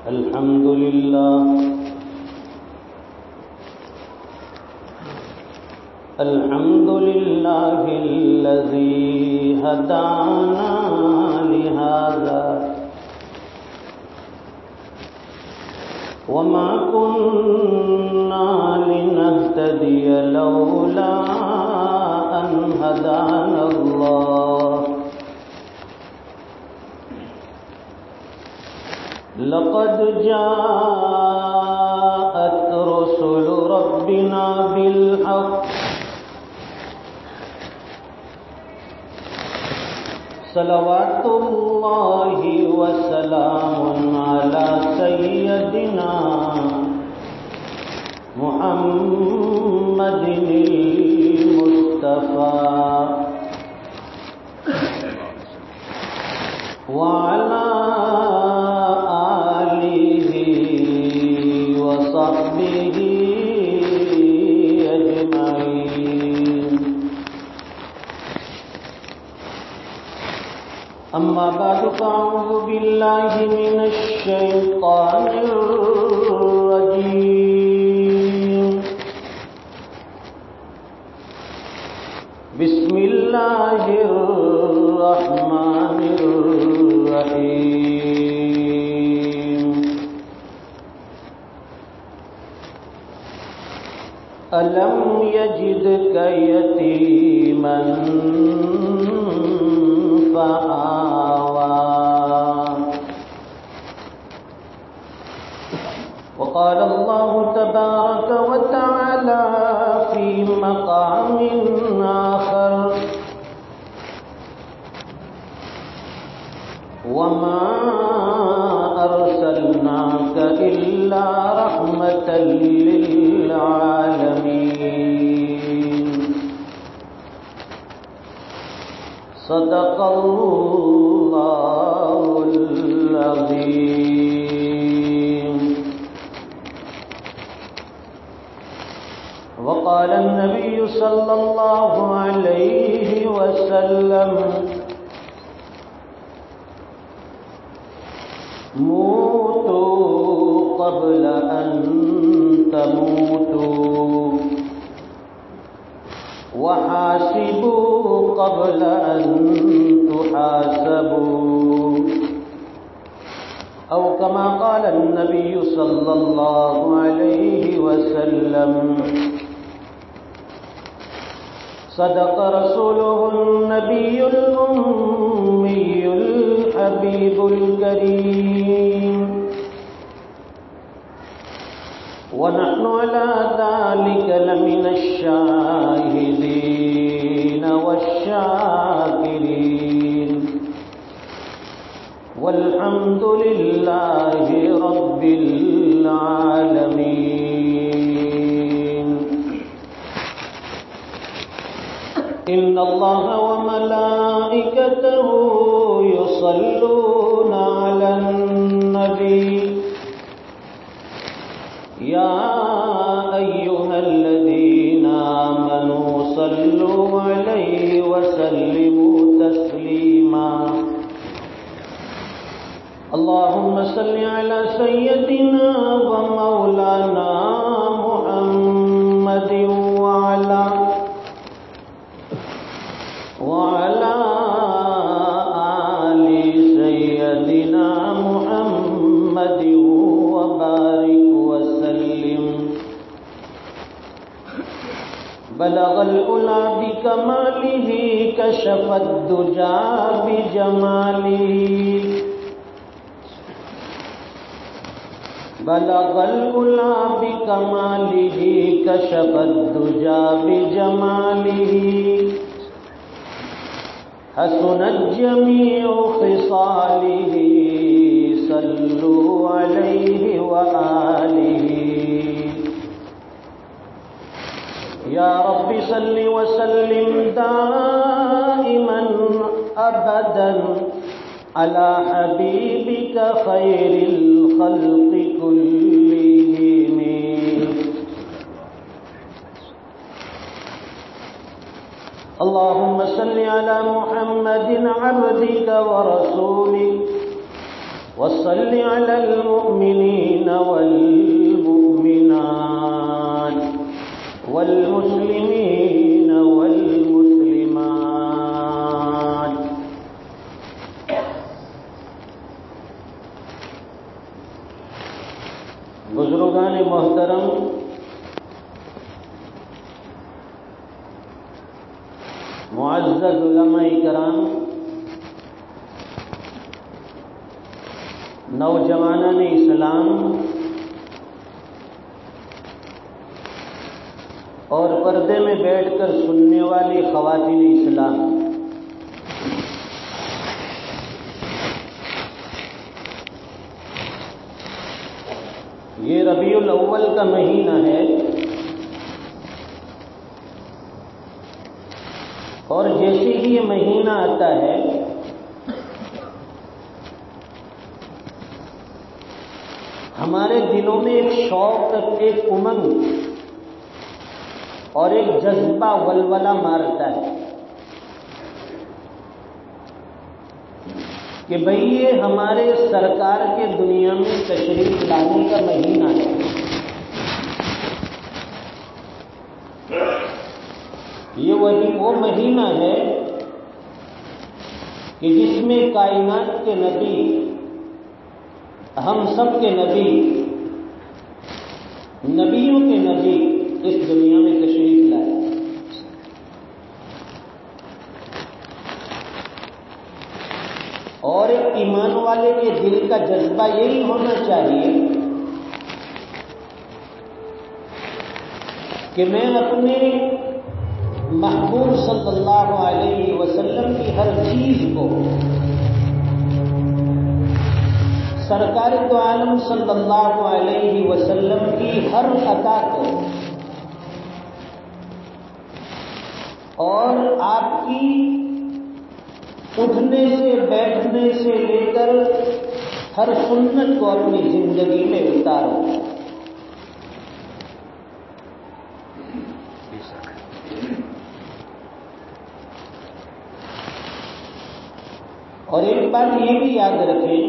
الحمد لله الذي هدانا لهذا وما كنا لنهتدي لولا أن هدانا الله لقد جاءت رسل ربنا بالحق صلوات الله وسلام على سيدنا محمد المصطفى وعلى آله وصحبه أجمعين. أما بعد فأعوذ بالله من الشيطان الرجيم. بسم الله الرحمن الرحيم. ألم يجدك يتيما فآوى وقال الله تبارك وتعالى في مقام آخر وما أرسلناك إلا رحمة للعالمين. صدق الله العظيم. وقال النبي صلى الله عليه وسلم موتوا قبل أن تموتوا وحاسبوا قبل أن تحاسبوا أو كما قال النبي صلى الله عليه وسلم. صدق رسوله النبي الأمي الحبيب الكريم ونحن على ذلك لمن الشاهدين والشاكرين والحمد لله رب العالمين. إن الله وملائكته يصلون على النبي يا أيها الذين آمنوا صلوا عليه وسلموا تسليما. اللهم صل على سيدنا ومولانا محمد وعلى آل سيدنا محمد وبارك وسلم. بلغ العلا بكماله كشف الدجى بجماله. بلغ العلا بكماله كشف الدجى بجماله. حسنت جميع خصاله صلوا عليه وآله. يا رب صل وسلم دائما أبدا على حبيبك خير الخلق كلهم. اللهم صل على محمد عبدك ورسولك وصل على المؤمنين والمؤمنات والمسلمين والمسلمات. بزرگان محترم، معزز علماء کرام، نوجوانان اسلام اور پردے میں بیٹھ کر سننے والی خواتین اسلام، یہ ربیع الاول کا مہینہ ہے اور جیسے ہی یہ مہینہ آتا ہے ہمارے دلوں میں ایک شوق، ایک امنگ اور ایک جذبہ ولولہ مارتا ہے کہ بھئی یہ ہمارے سرکار کے دنیا میں تشریف لانے کا مہینہ ہے. یہ وہ مہینہ ہے کہ جس میں کائنات کے نبی، ہم سب کے نبی، نبیوں کے نبی اس دنیا میں تشریف لائے. اور ایک ایمان والے کے دل کا جذبہ یہی ہونا چاہیے کہ میں اپنے محبوب صلی اللہ علیہ وسلم کی ہر چیز کو، سرکار دو عالم صلی اللہ علیہ وسلم کی ہر عطا کو اور آپ کی اٹھنے سے بیٹھنے سے لے کر ہر سنت کو اپنی زندگی میں اتارو. اور ایک بات یہ بھی یاد رکھیں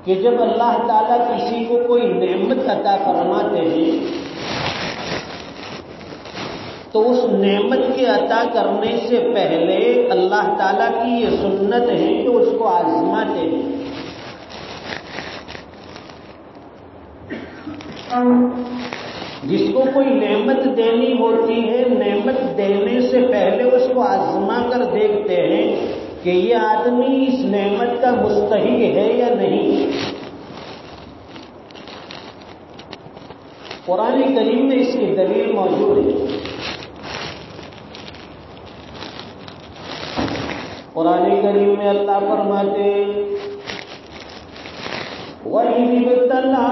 کہ جب اللہ تعالیٰ کسی کو کوئی نعمت عطا فرماتے ہیں تو اس نعمت کے عطا کرنے سے پہلے اللہ تعالیٰ کی یہ سنت ہے کہ اس کو آزماتے ہیں. جس کو کوئی نعمت دینی ہوتی ہے، نعمت دینے سے پہلے اس کو آزما کر دیکھتے ہیں کہ یہ آدمی اس نعمت کا مستحق ہے یا نہیں. قرآن کریم میں اس کی دلیل موجود ہے. قرآن کریم میں اللہ فرماتے وَإِذِ ابْتَلَىٰ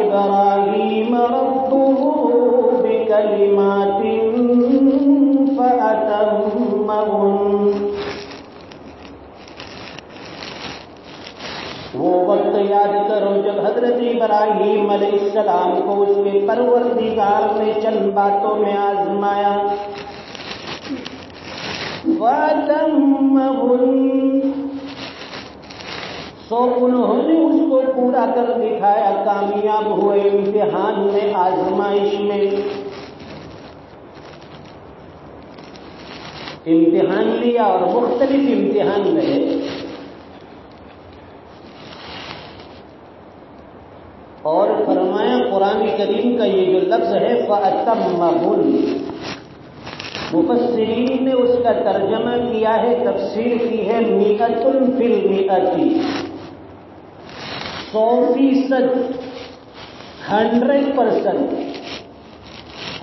إِبْرَاهِيمَ رَبُّهُ بِكَلِمَاتٍ فَأَتَمَّهُنَّ. وہ وقت یاد کرو جب حضرت ابراہیم علیہ السلام کو اس کے پروردگار نے چند باتوں میں آزمایا. سو انہوں نے اس کو پورا کر دکھایا، کامیاب ہوئے امتحان میں، آزمائش میں. امتحان لیا اور مختلف امتحان رہے. اور فرمایا قرآن کریم کا یہ جو لفظ ہے فَأَتَمَّهُنَّ، مفسرین نے اس کا ترجمہ کیا ہے، تفسیر کی ہے 100%، 100%، 100%.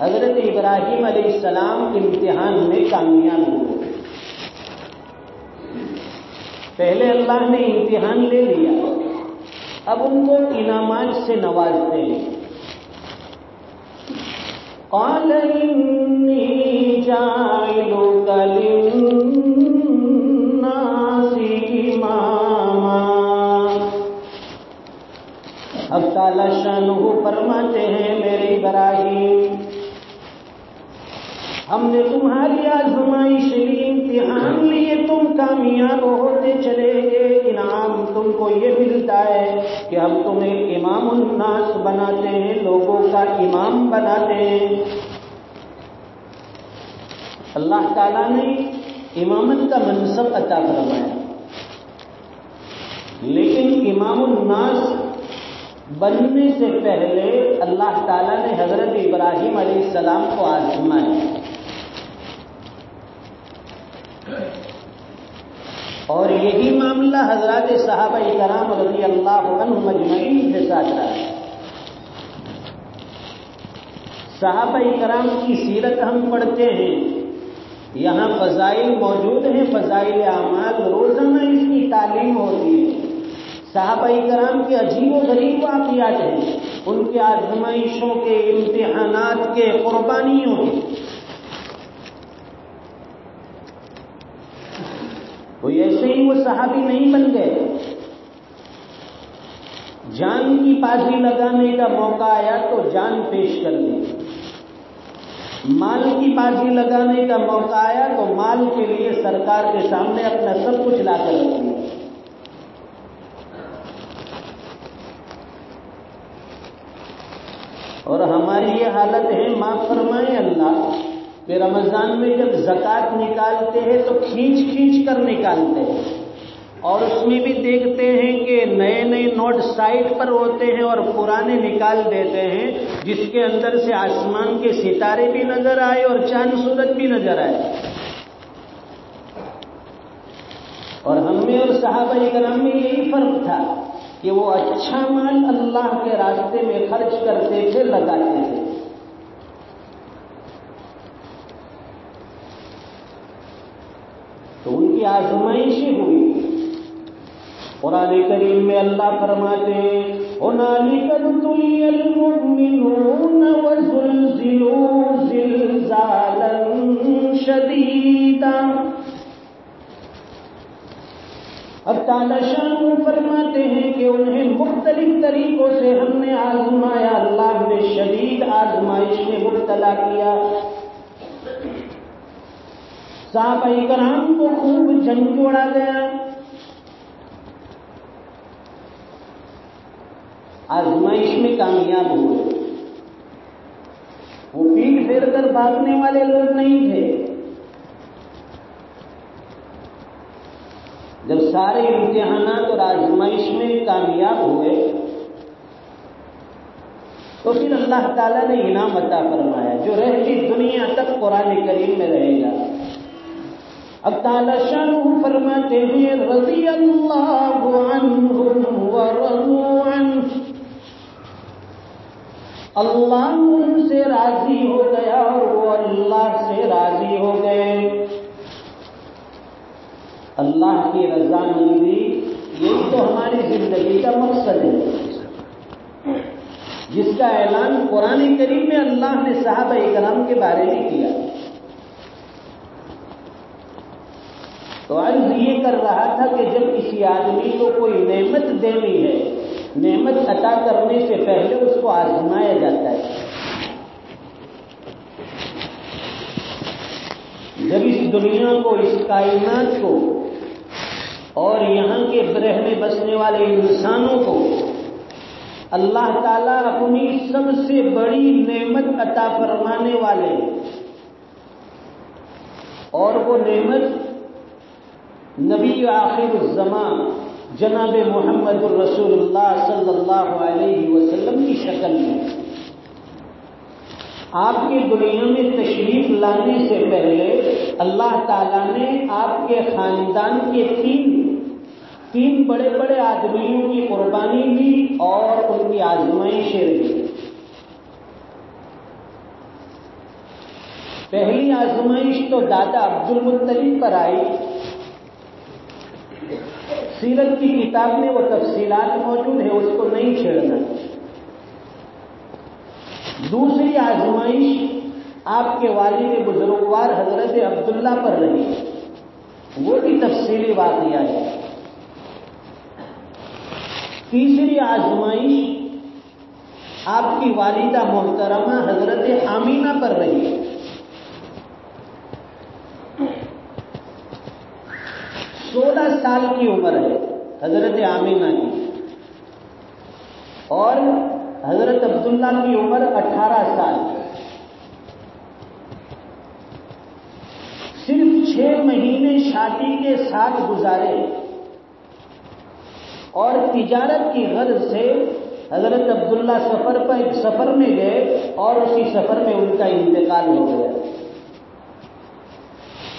حضرت ابراہیم علیہ السلام امتحان میں کامیاب ہوئے. پہلے اللہ نے امتحان لے لیا، اب ان کو انعامات سے نوازتے ہیں. قال انی جاعلک للناس اماما. اب تعالی شانہ فرماتے ہیں میرے ابراہیم، ہم نے تمہاری آزمائش لی، امتحان لیے، تم کامیاب ہوتے چلے گئے، انعام تم کو یہ ملتا ہے کہ ہم تمہیں امام الناس بناتے ہیں، لوگوں کا امام بناتے ہیں۔ اللہ تعالیٰ نے امامت کا منصب عطا فرمایا، لیکن امام الناس بننے سے پہلے اللہ تعالیٰ نے حضرت ابراہیم علیہ السلام کو آزمایا، اور یہی معاملہ حضرات صحابہ کرام رضی اللہ عنہم اجمعین کے ساتھ رہا۔ صحابہ کرام کی سیرت ہم پڑھتے ہیں، یہاں فضائل موجود ہیں، فضائل اعمال، روزانہ اس کی تعلیم ہوتی ہے۔ صحابہ کرام کے عجیب و غریب واقعات ہیں، ان کے آزمائشوں کے، امتحانات کے، قربانیوں کے۔ کوئی ایسے ہی وہ صحابی نہیں بن گئے، جان کی بازی لگانے کا موقع آیا تو جان پیش کر دی، مال کی بازی لگانے کا موقع آیا تو مال کے لیے سرکار کے سامنے اپنا سب کچھ لا کر رکھ دیا۔ اور ہماری یہ حالت ہے، معاف فرمائے اللہ، کہ رمضان میں جب زکوٰۃ نکالتے ہیں تو کھینچ کھینچ کر نکالتے ہیں، اور اس میں بھی دیکھتے ہیں کہ نئے نئے نوٹ سائٹ پر ہوتے ہیں اور پرانے نکال دیتے ہیں، جس کے اندر سے آسمان کے ستارے بھی نظر آئے اور چاند سورج بھی نظر آئے۔ اور ہم میں اور صحابہ کرام میں یہی فرق تھا کہ وہ اچھا مال اللہ کے راستے میں خرچ کرتے تھے، لگاتے تھے۔ تو ان کی آزمائشیں ہوئی۔ قرآن کریم میں اللہ فرماتے ہیں هُنَالِكَ ابْتُلِيَ الْمُؤْمِنُونَ وَزُلْزِلُوا زِلْزَالًا شَدِيدًا۔ اب تعالیٰ شان فرماتے ہیں کہ انہیں مختلف طریقوں سے ہم نے آزمایا، اللہ نے شدید آزمائش میں مبتلا کیا۔ صحابہ کرام کو خوب جھنجھوڑا گیا، آزمائش میں کامیاب ہوئے۔ وہ پیٹ پھیر کر بھاگنے والے لوگ نہیں تھے۔ جب سارے امتحانات اور آزمائش میں کامیاب ہوئے تو پھر اللہ تعالیٰ نے انعام عطا فرمایا جو رہتی دنیا تک قرآن کریم میں رہے گا۔ اب تعالیٰ شان فرماتے ہیں رضی اللہ عنہم ورضوا عنہ، اللہ ان سے راضی ہو گیا اور وہ اللہ سے راضی ہو گئے۔ اللہ کی رضامندی یہی تو ہماری زندگی کا مقصد ہے، جس کا اعلان قرآن کریم میں اللہ نے صحابہ کرام کے بارے میں کیا۔ تو عرض یہ کر رہا تھا کہ جب کسی آدمی کو کوئی نعمت دینی ہے، نعمت عطا کرنے سے پہلے اس کو آزمایا جاتا ہے۔ جب اس دنیا کو، اس کائنات کو اور یہاں کے رہنے بسنے والے انسانوں کو اللہ تعالیٰ اپنی سب سے بڑی نعمت عطا فرمانے والے، اور وہ نعمت نبی آخر الزمان جناب محمد الرسول اللہ صلی اللہ علیہ وسلم کی شکل میں، آپ کی دنیا میں تشریف لانے سے پہلے اللہ تعالیٰ نے آپ کے خاندان کے تین بڑے بڑے آدمیوں کی قربانی لی اور ان کی آزمائشیں رہی۔ پہلی آزمائش تو دادا عبد المطلب پر آئی، سیرت کی کتاب میں وہ تفصیلات موجود ہیں، اس کو نہیں چھیڑنا۔ دوسری آزمائش آپ کے والد بزرگوار حضرت عبداللہ پر رہی، وہ بھی تفصیلی واقعہ ہے۔ تیسری آزمائش آپ کی والدہ محترمہ حضرت آمینہ پر رہی، 16 سال کی عمر ہے حضرت آمینہ کی، اور حضرت عبداللہ کی عمر 18 سال، صرف 6 مہینے شادی کے ساتھ گزارے اور تجارت کی غرض سے حضرت عبداللہ سفر میں گئے اور اسی سفر میں ان کا انتقال ہو گیا۔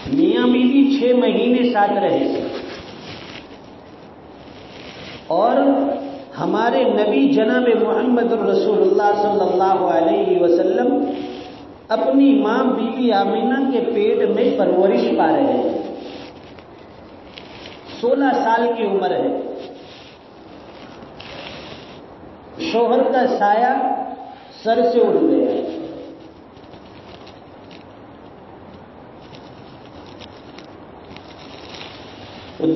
میاں بیوی 6 مہینے ساتھ رہے تھے، اور ہمارے نبی جناب محمد الرسول اللہ صلی اللہ علیہ وسلم اپنی ماں بی بی آمینہ کے پیٹ میں پرورش پا رہے ہیں۔ 16 سال کی عمر ہے، شوہر کا سایہ سر سے اٹھ گیا۔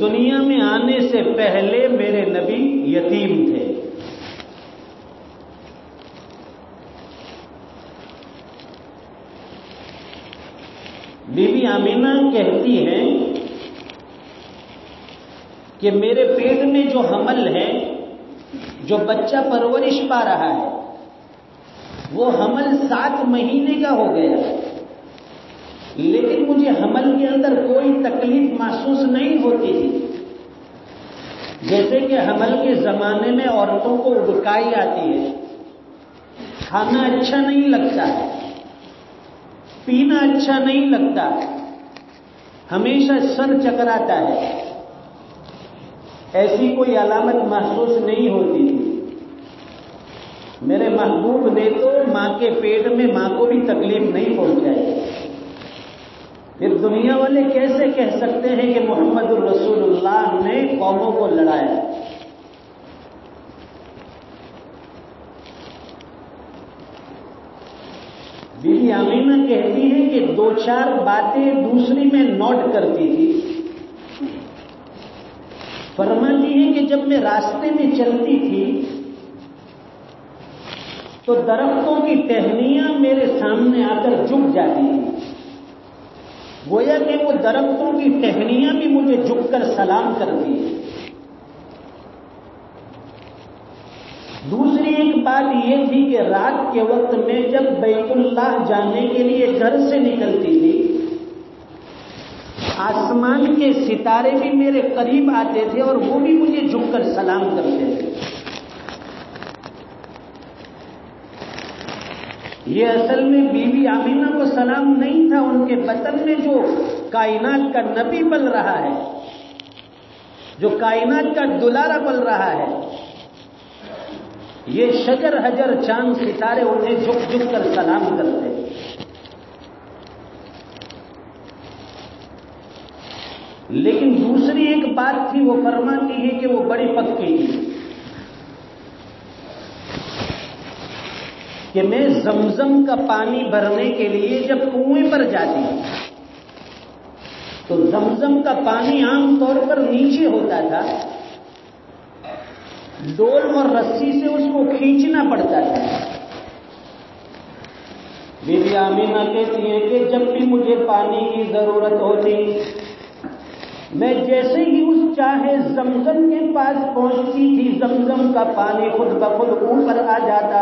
دنیا میں آنے سے پہلے میرے نبی یتیم تھے۔ بی بی آمینہ کہتی ہیں کہ میرے پیٹ میں جو حمل ہے، جو بچہ پرورش پا رہا ہے، وہ حمل 7 مہینے کا ہو گیا، لیکن مجھے حمل کے اندر کوئی تکلیف محسوس نہیں ہوتی تھی۔ جیسے کہ حمل کے زمانے میں عورتوں کو ابکائی آتی ہے، کھانا اچھا نہیں لگتا، پینا اچھا نہیں لگتا، ہمیشہ سر چکراتا ہے، ایسی کوئی علامت محسوس نہیں ہوتی تھی۔ میرے محبوب نے تو ماں کے پیٹ میں ماں کو بھی تکلیف نہیں پہنچائی، پھر دنیا والے کیسے کہہ سکتے ہیں کہ محمد الرسول اللہ نے قوموں کو لڑایا؟ بی بی آمینہ کہتی ہے کہ 2-4 باتیں دوسری میں نوٹ کرتی تھی۔ فرماتی ہے کہ جب میں راستے میں چلتی تھی تو درختوں کی ٹہنیاں میرے سامنے آ کر جھک جاتی تھی، گویا کہ وہ درختوں کی ٹہنیاں بھی مجھے جھک کر سلام کرتی ہیں۔ دوسری ایک بات یہ تھی کہ رات کے وقت میں جب بیت اللہ جانے کے لیے گھر سے نکلتی تھی، آسمان کے ستارے بھی میرے قریب آتے تھے اور وہ بھی مجھے جھک کر سلام کرتے تھے۔ یہ اصل میں بی بی آمینہ کو سلام نہیں تھا، ان کے بطن میں جو کائنات کا نبی پل رہا ہے، جو کائنات کا دلارا پل رہا ہے، یہ شجر حجر چاند ستارے انہیں جھک جھک کر سلام کرتے ہیں۔ لیکن دوسری ایک بات تھی، وہ فرماتی ہے کہ وہ بڑی پکی تھی کہ میں زمزم کا پانی بھرنے کے لیے جب کنویں پر جاتی تو زمزم کا پانی عام طور پر نیچے ہوتا تھا، ڈول اور رسی سے اس کو کھینچنا پڑتا تھا۔ بی بی آمینہ کہتی ہے کہ جب بھی مجھے پانی کی ضرورت ہوتی، میں جیسے ہی اس چاہے زمزم کے پاس پہنچتی تھی، زمزم کا پانی خود بخود اوپر آ جاتا،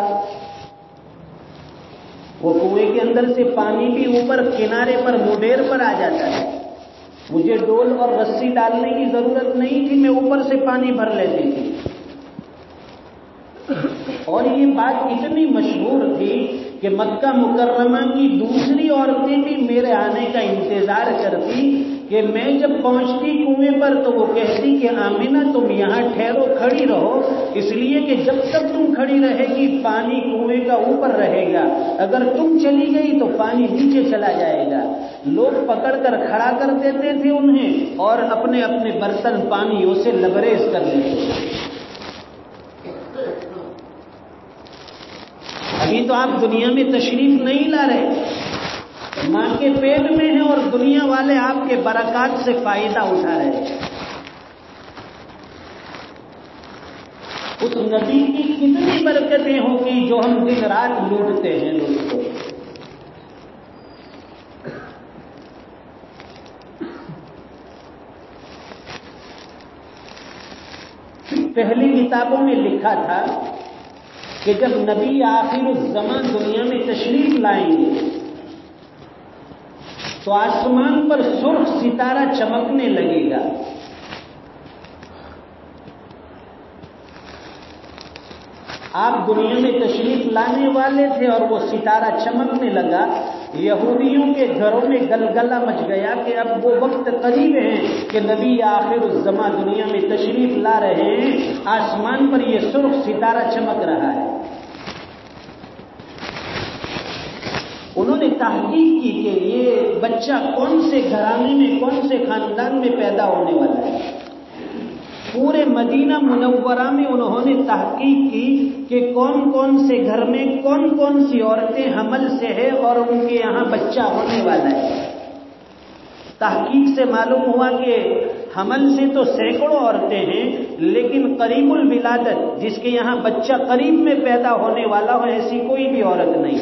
وہ کنویں کے اندر سے پانی بھی اوپر کنارے پر مڈیر پر آ جاتا ہے۔ مجھے ڈول اور رسی ڈالنے کی ضرورت نہیں تھی، میں اوپر سے پانی بھر لیتی تھی۔ اور یہ بات اتنی مشہور تھی کہ مکہ مکرمہ کی دوسری عورتیں بھی میرے آنے کا انتظار کرتی کہ میں جب پہنچتی کنویں پر تو وہ کہتی کہ آمینہ تم یہاں ٹھہرو، کھڑی رہو، اس لیے کہ جب تک تم کھڑی رہے گی پانی کنویں کا اوپر رہے گا، اگر تم چلی گئی تو پانی نیچے چلا جائے گا۔ لوگ پکڑ کر کھڑا کر دیتے تھے انہیں اور اپنے اپنے برتن پانیوں سے لبریز کر لیتے تھے۔ ابھی تو آپ دنیا میں تشریف نہیں لا رہے، ماں کے پیٹ میں ہیں اور دنیا والے آپ کے برکات سے فائدہ اٹھا رہے ہیں۔ اس نبی کی کتنی برکتیں ہوں گی جو ہم دن رات لوٹتے ہیں دوستوں۔ پہلی کتابوں میں لکھا تھا کہ جب نبی آخر الزمان دنیا میں تشریف لائیں گے تو آسمان پر سرخ ستارہ چمکنے لگے گا. آپ دنیا میں تشریف لانے والے تھے اور وہ ستارہ چمکنے لگا. یہودیوں کے گھروں میں گلگلہ مچ گیا کہ اب وہ وقت قریب ہے کہ نبی آخر الزمان دنیا میں تشریف لا رہے ہیں. آسمان پر یہ سرخ ستارہ چمک رہا ہے. انہوں نے تحقیق کی کہ یہ بچہ کون سے گھرانے میں کون سے خاندان میں پیدا ہونے والا ہے. پورے مدینہ منورہ میں انہوں نے تحقیق کی کہ کون کون سے گھر میں کون کون سی عورتیں حمل سے ہیں اور ان کے یہاں بچہ ہونے والا ہے. تحقیق سے معلوم ہوا کہ حمل سے تو سینکڑوں عورتیں ہیں لیکن قریب الولادت جس کے یہاں بچہ قریب میں پیدا ہونے والا ہو ایسی کوئی بھی عورت نہیں.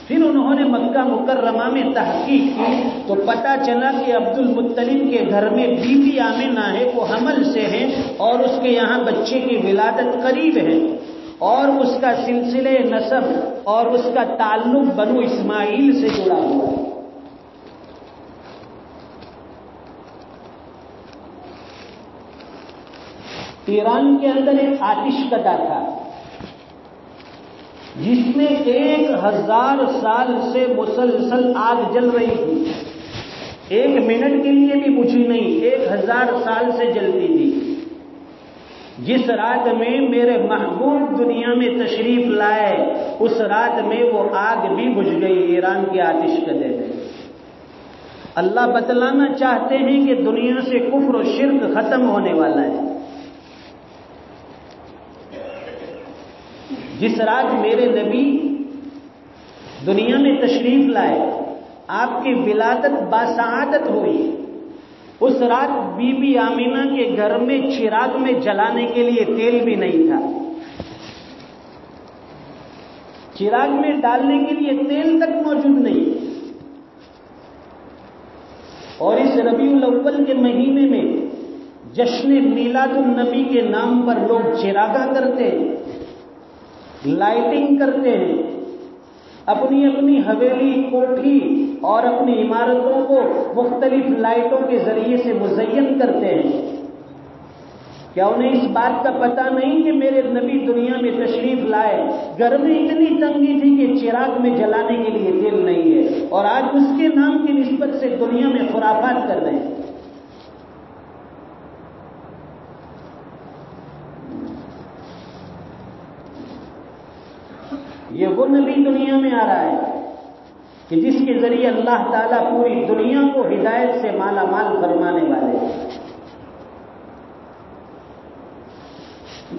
پھر انہوں نے مکہ مکرمہ میں تحقیق کی تو پتہ چلا کہ عبد المطلب کے گھر میں بی بی آمنہ ہے، وہ حمل سے ہے اور اس کے یہاں بچے کی ولادت قریب ہے اور اس کا سلسلے نسب اور اس کا تعلق بنو اسماعیل سے جڑا ہوا ہے. ایران کے اندر ایک آتش کدہ تھا جس میں 1000 سال سے مسلسل آگ جل رہی تھی. 1 منٹ کے لیے بھی بجھی نہیں، 1000 سال سے جلتی تھی. جس رات میں میرے محبوب دنیا میں تشریف لائے اس رات میں وہ آگ بھی بجھ گئی ایران کے آتش کدے میں. اللہ بتلانا چاہتے ہیں کہ دنیا سے کفر و شرک ختم ہونے والا ہے. جس رات میرے نبی دنیا میں تشریف لائے، آپ کی ولادت باسعادت ہوئی، اس رات بی بی آمینہ کے گھر میں چراغ میں جلانے کے لیے تیل بھی نہیں تھا. چراغ میں ڈالنے کے لیے تیل تک موجود نہیں. اور اس ربیع الاول کے مہینے میں جشن میلاد النبی کے نام پر لوگ چراغاں کرتے ہیں، لائٹنگ کرتے ہیں، اپنی اپنی حویلی، کوٹھی اور اپنی عمارتوں کو مختلف لائٹوں کے ذریعے سے مزین کرتے ہیں. کیا انہیں اس بات کا پتہ نہیں کہ میرے نبی دنیا میں تشریف لائے، گھر میں اتنی تنگی تھی کہ چراغ میں جلانے کے لیے تیل نہیں ہے اور آج اس کے نام کی نسبت سے دنیا میں خرافات کر رہے ہیں. یہ وہ نبی دنیا میں آ رہا ہے کہ جس کے ذریعے اللہ تعالیٰ پوری دنیا کو ہدایت سے مالا مال فرمانے والے ہیں.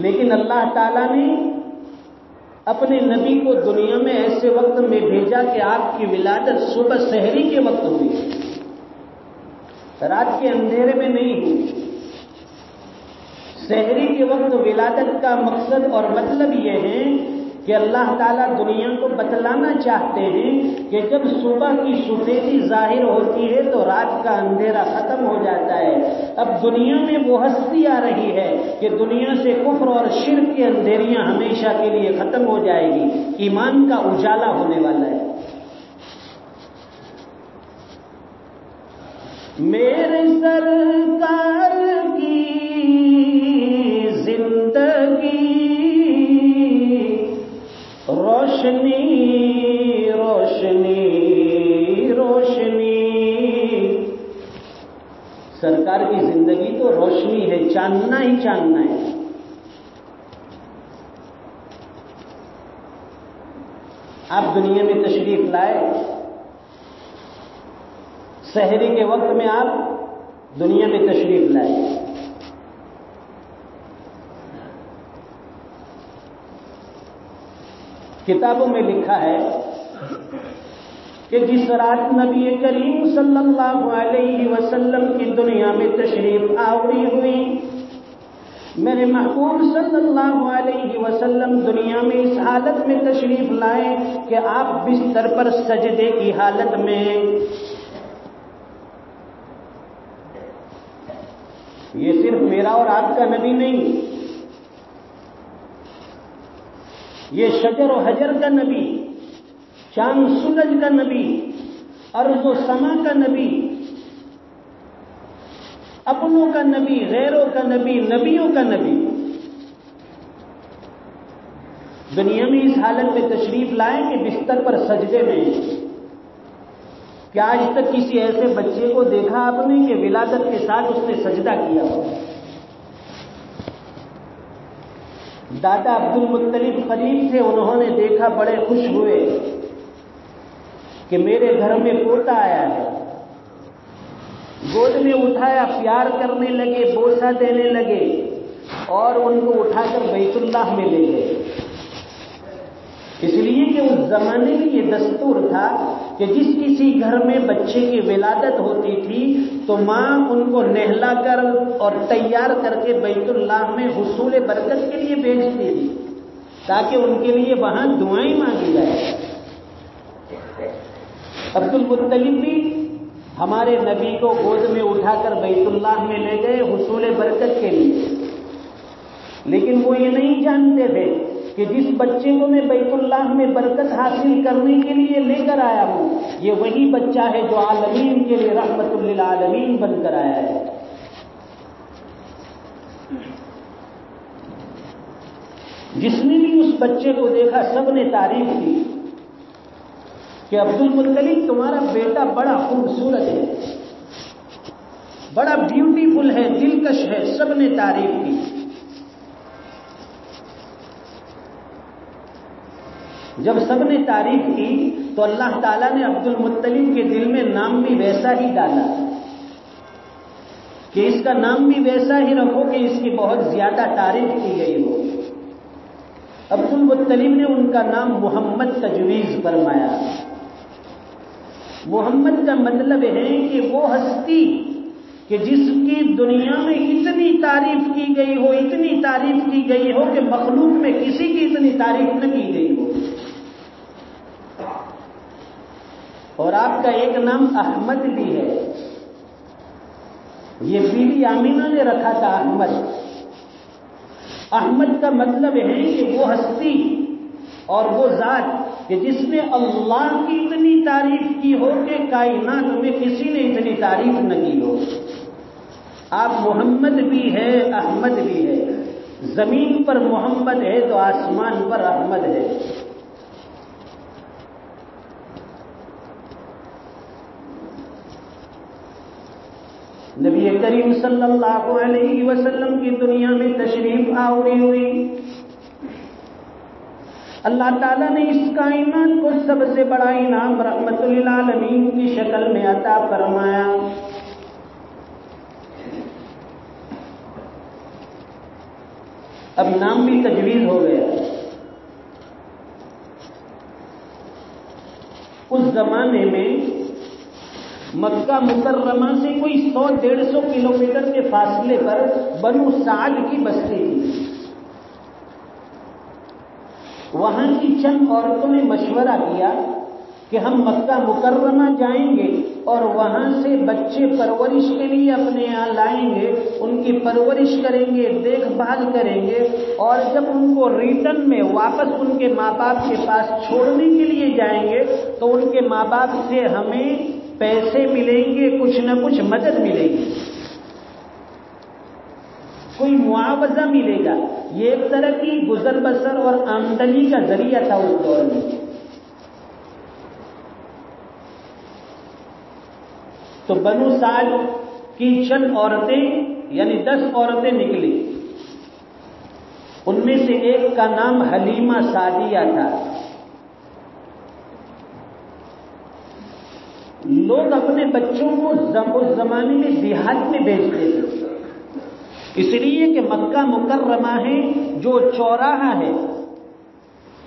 لیکن اللہ تعالیٰ نے اپنے نبی کو دنیا میں ایسے وقت میں بھیجا کہ آپ کی ولادت صبح سحری کے وقت ہوئی، رات کے اندھیرے میں نہیں ہوئی. سحری کے وقت ولادت کا مقصد اور مطلب یہ ہے کہ اللہ تعالیٰ دنیا کو بتلانا چاہتے ہیں کہ جب صبح کی سفیدی ظاہر ہوتی ہے تو رات کا اندھیرا ختم ہو جاتا ہے. اب دنیا میں وہ ہستی آ رہی ہے کہ دنیا سے کفر اور شرک کی اندھیریاں ہمیشہ کے لیے ختم ہو جائے گی، ایمان کا اجالا ہونے والا ہے. میرے سرکار کی زندگی روشنی روشنی روشنی. سرکار کی زندگی تو روشنی ہے، چاندنا ہی چاندنا ہے. آپ دنیا میں تشریف لائے، سحری کے وقت میں آپ دنیا میں تشریف لائے. کتابوں میں لکھا ہے کہ جس رات نبی کریم صلی اللہ علیہ وسلم کی دنیا میں تشریف آوری ہوئی، میرے محبوب صلی اللہ علیہ وسلم دنیا میں اس حالت میں تشریف لائے کہ آپ بستر پر سجدے کی حالت میں یہ صرف میرا اور آپ کا نبی نہیں، یہ شجر و حجر کا نبی، چاند سورج کا نبی، ارض و سما کا نبی، اپنوں کا نبی، غیروں کا نبی، نبیوں کا نبی دنیا میں اس حالت میں تشریف لائیں کہ بستر پر سجدے میں۔ کیا آج تک کسی ایسے بچے کو دیکھا آپ نے کہ ولادت کے ساتھ اس نے سجدہ کیا ہو؟ دادا عبد المطلب قریب تھے، انہوں نے دیکھا، بڑے خوش ہوئے کہ میرے گھر میں پوتا آیا ہے، گود میں اٹھایا، پیار کرنے لگے، بوسہ دینے لگے اور ان کو اٹھا کر بیت اللہ میں لے گئے۔ اس لیے کہ اس زمانے میں یہ دستور تھا کہ جس کسی گھر میں بچے کی ولادت ہوتی تھی تو ماں ان کو نہلا کر اور تیار کر کے بیت اللہ میں حصول برکت کے لیے بھیجتی تھی تاکہ ان کے لیے وہاں دعائیں مانگی جائے۔ عبد المطلب بھی ہمارے نبی کو گود میں اٹھا کر بیت اللہ میں لے گئے حصول برکت کے لیے، لیکن وہ یہ نہیں جانتے تھے کہ جس بچے کو میں بیت اللہ میں برکت حاصل کرنے کے لیے لے کر آیا ہوں، یہ وہی بچہ ہے جو عالمین کے لیے رحمت للعالمین بن کر آیا ہے۔ جس نے بھی اس بچے کو دیکھا سب نے تعریف کی کہ عبد المطلب تمہارا بیٹا بڑا خوبصورت ہے، بڑا بیوٹیفل ہے، دلکش ہے، سب نے تعریف کی۔ جب سب نے تعریف کی تو اللہ تعالیٰ نے عبد المطلب کے دل میں نام بھی ویسا ہی ڈالا کہ اس کا نام بھی ویسا ہی رکھو کہ اس کی بہت زیادہ تعریف کی گئی ہو۔ عبد المطلب نے ان کا نام محمد تجویز فرمایا۔ محمد کا مطلب ہے کہ وہ ہستی کہ جس کی دنیا میں اتنی تعریف کی گئی ہو، اتنی تعریف کی گئی ہو کہ مخلوق میں کسی کی اتنی تعریف نہ کی گئی ہو۔ اور آپ کا ایک نام احمد بھی ہے، یہ بی بی آمینہ نے رکھا تھا احمد۔ احمد کا مطلب ہے کہ وہ ہستی اور وہ ذات کہ جس نے اللہ کی اتنی تعریف کی ہو کہ کائنات میں کسی نے اتنی تعریف نہ کی ہو۔ آپ محمد بھی ہے، احمد بھی ہے۔ زمین پر محمد ہے تو آسمان پر احمد ہے۔ نبی کریم صلی اللہ علیہ وسلم کی دنیا میں تشریف آوری ہوئی، اللہ تعالیٰ نے اس کائنات کو سب سے بڑا انعام رحمت للعالمین کی شکل میں عطا فرمایا۔ اب نام بھی تجویز ہو گیا۔ اس زمانے میں مکہ مکرمہ سے کوئی 100-150 کلومیٹر کے فاصلے پر بنو سعد کی بستی تھی۔ وہاں کی چند عورتوں نے مشورہ کیا کہ ہم مکہ مکرمہ جائیں گے اور وہاں سے بچے پرورش کے لیے اپنے یہاں لائیں گے، ان کی پرورش کریں گے، دیکھ بھال کریں گے، اور جب ان کو ریٹرن میں واپس ان کے ماں باپ کے پاس چھوڑنے کے لیے جائیں گے تو ان کے ماں باپ سے ہمیں پیسے ملیں گے، کچھ نہ کچھ مدد ملے گی، کوئی معاوضہ ملے گا۔ یہ ایک طرح کی گزر بسر اور آمدنی کا ذریعہ تھا اس دور میں۔ تو بنو سعد کی چند عورتیں یعنی 10 عورتیں نکلی، ان میں سے ایک کا نام حلیمہ سعدیہ تھا۔ لوگ اپنے بچوں کو اس زمانے میں دیہات میں بھیجتے تھے، اس لیے کہ مکہ مکرمہ ہے جو چوراہا ہے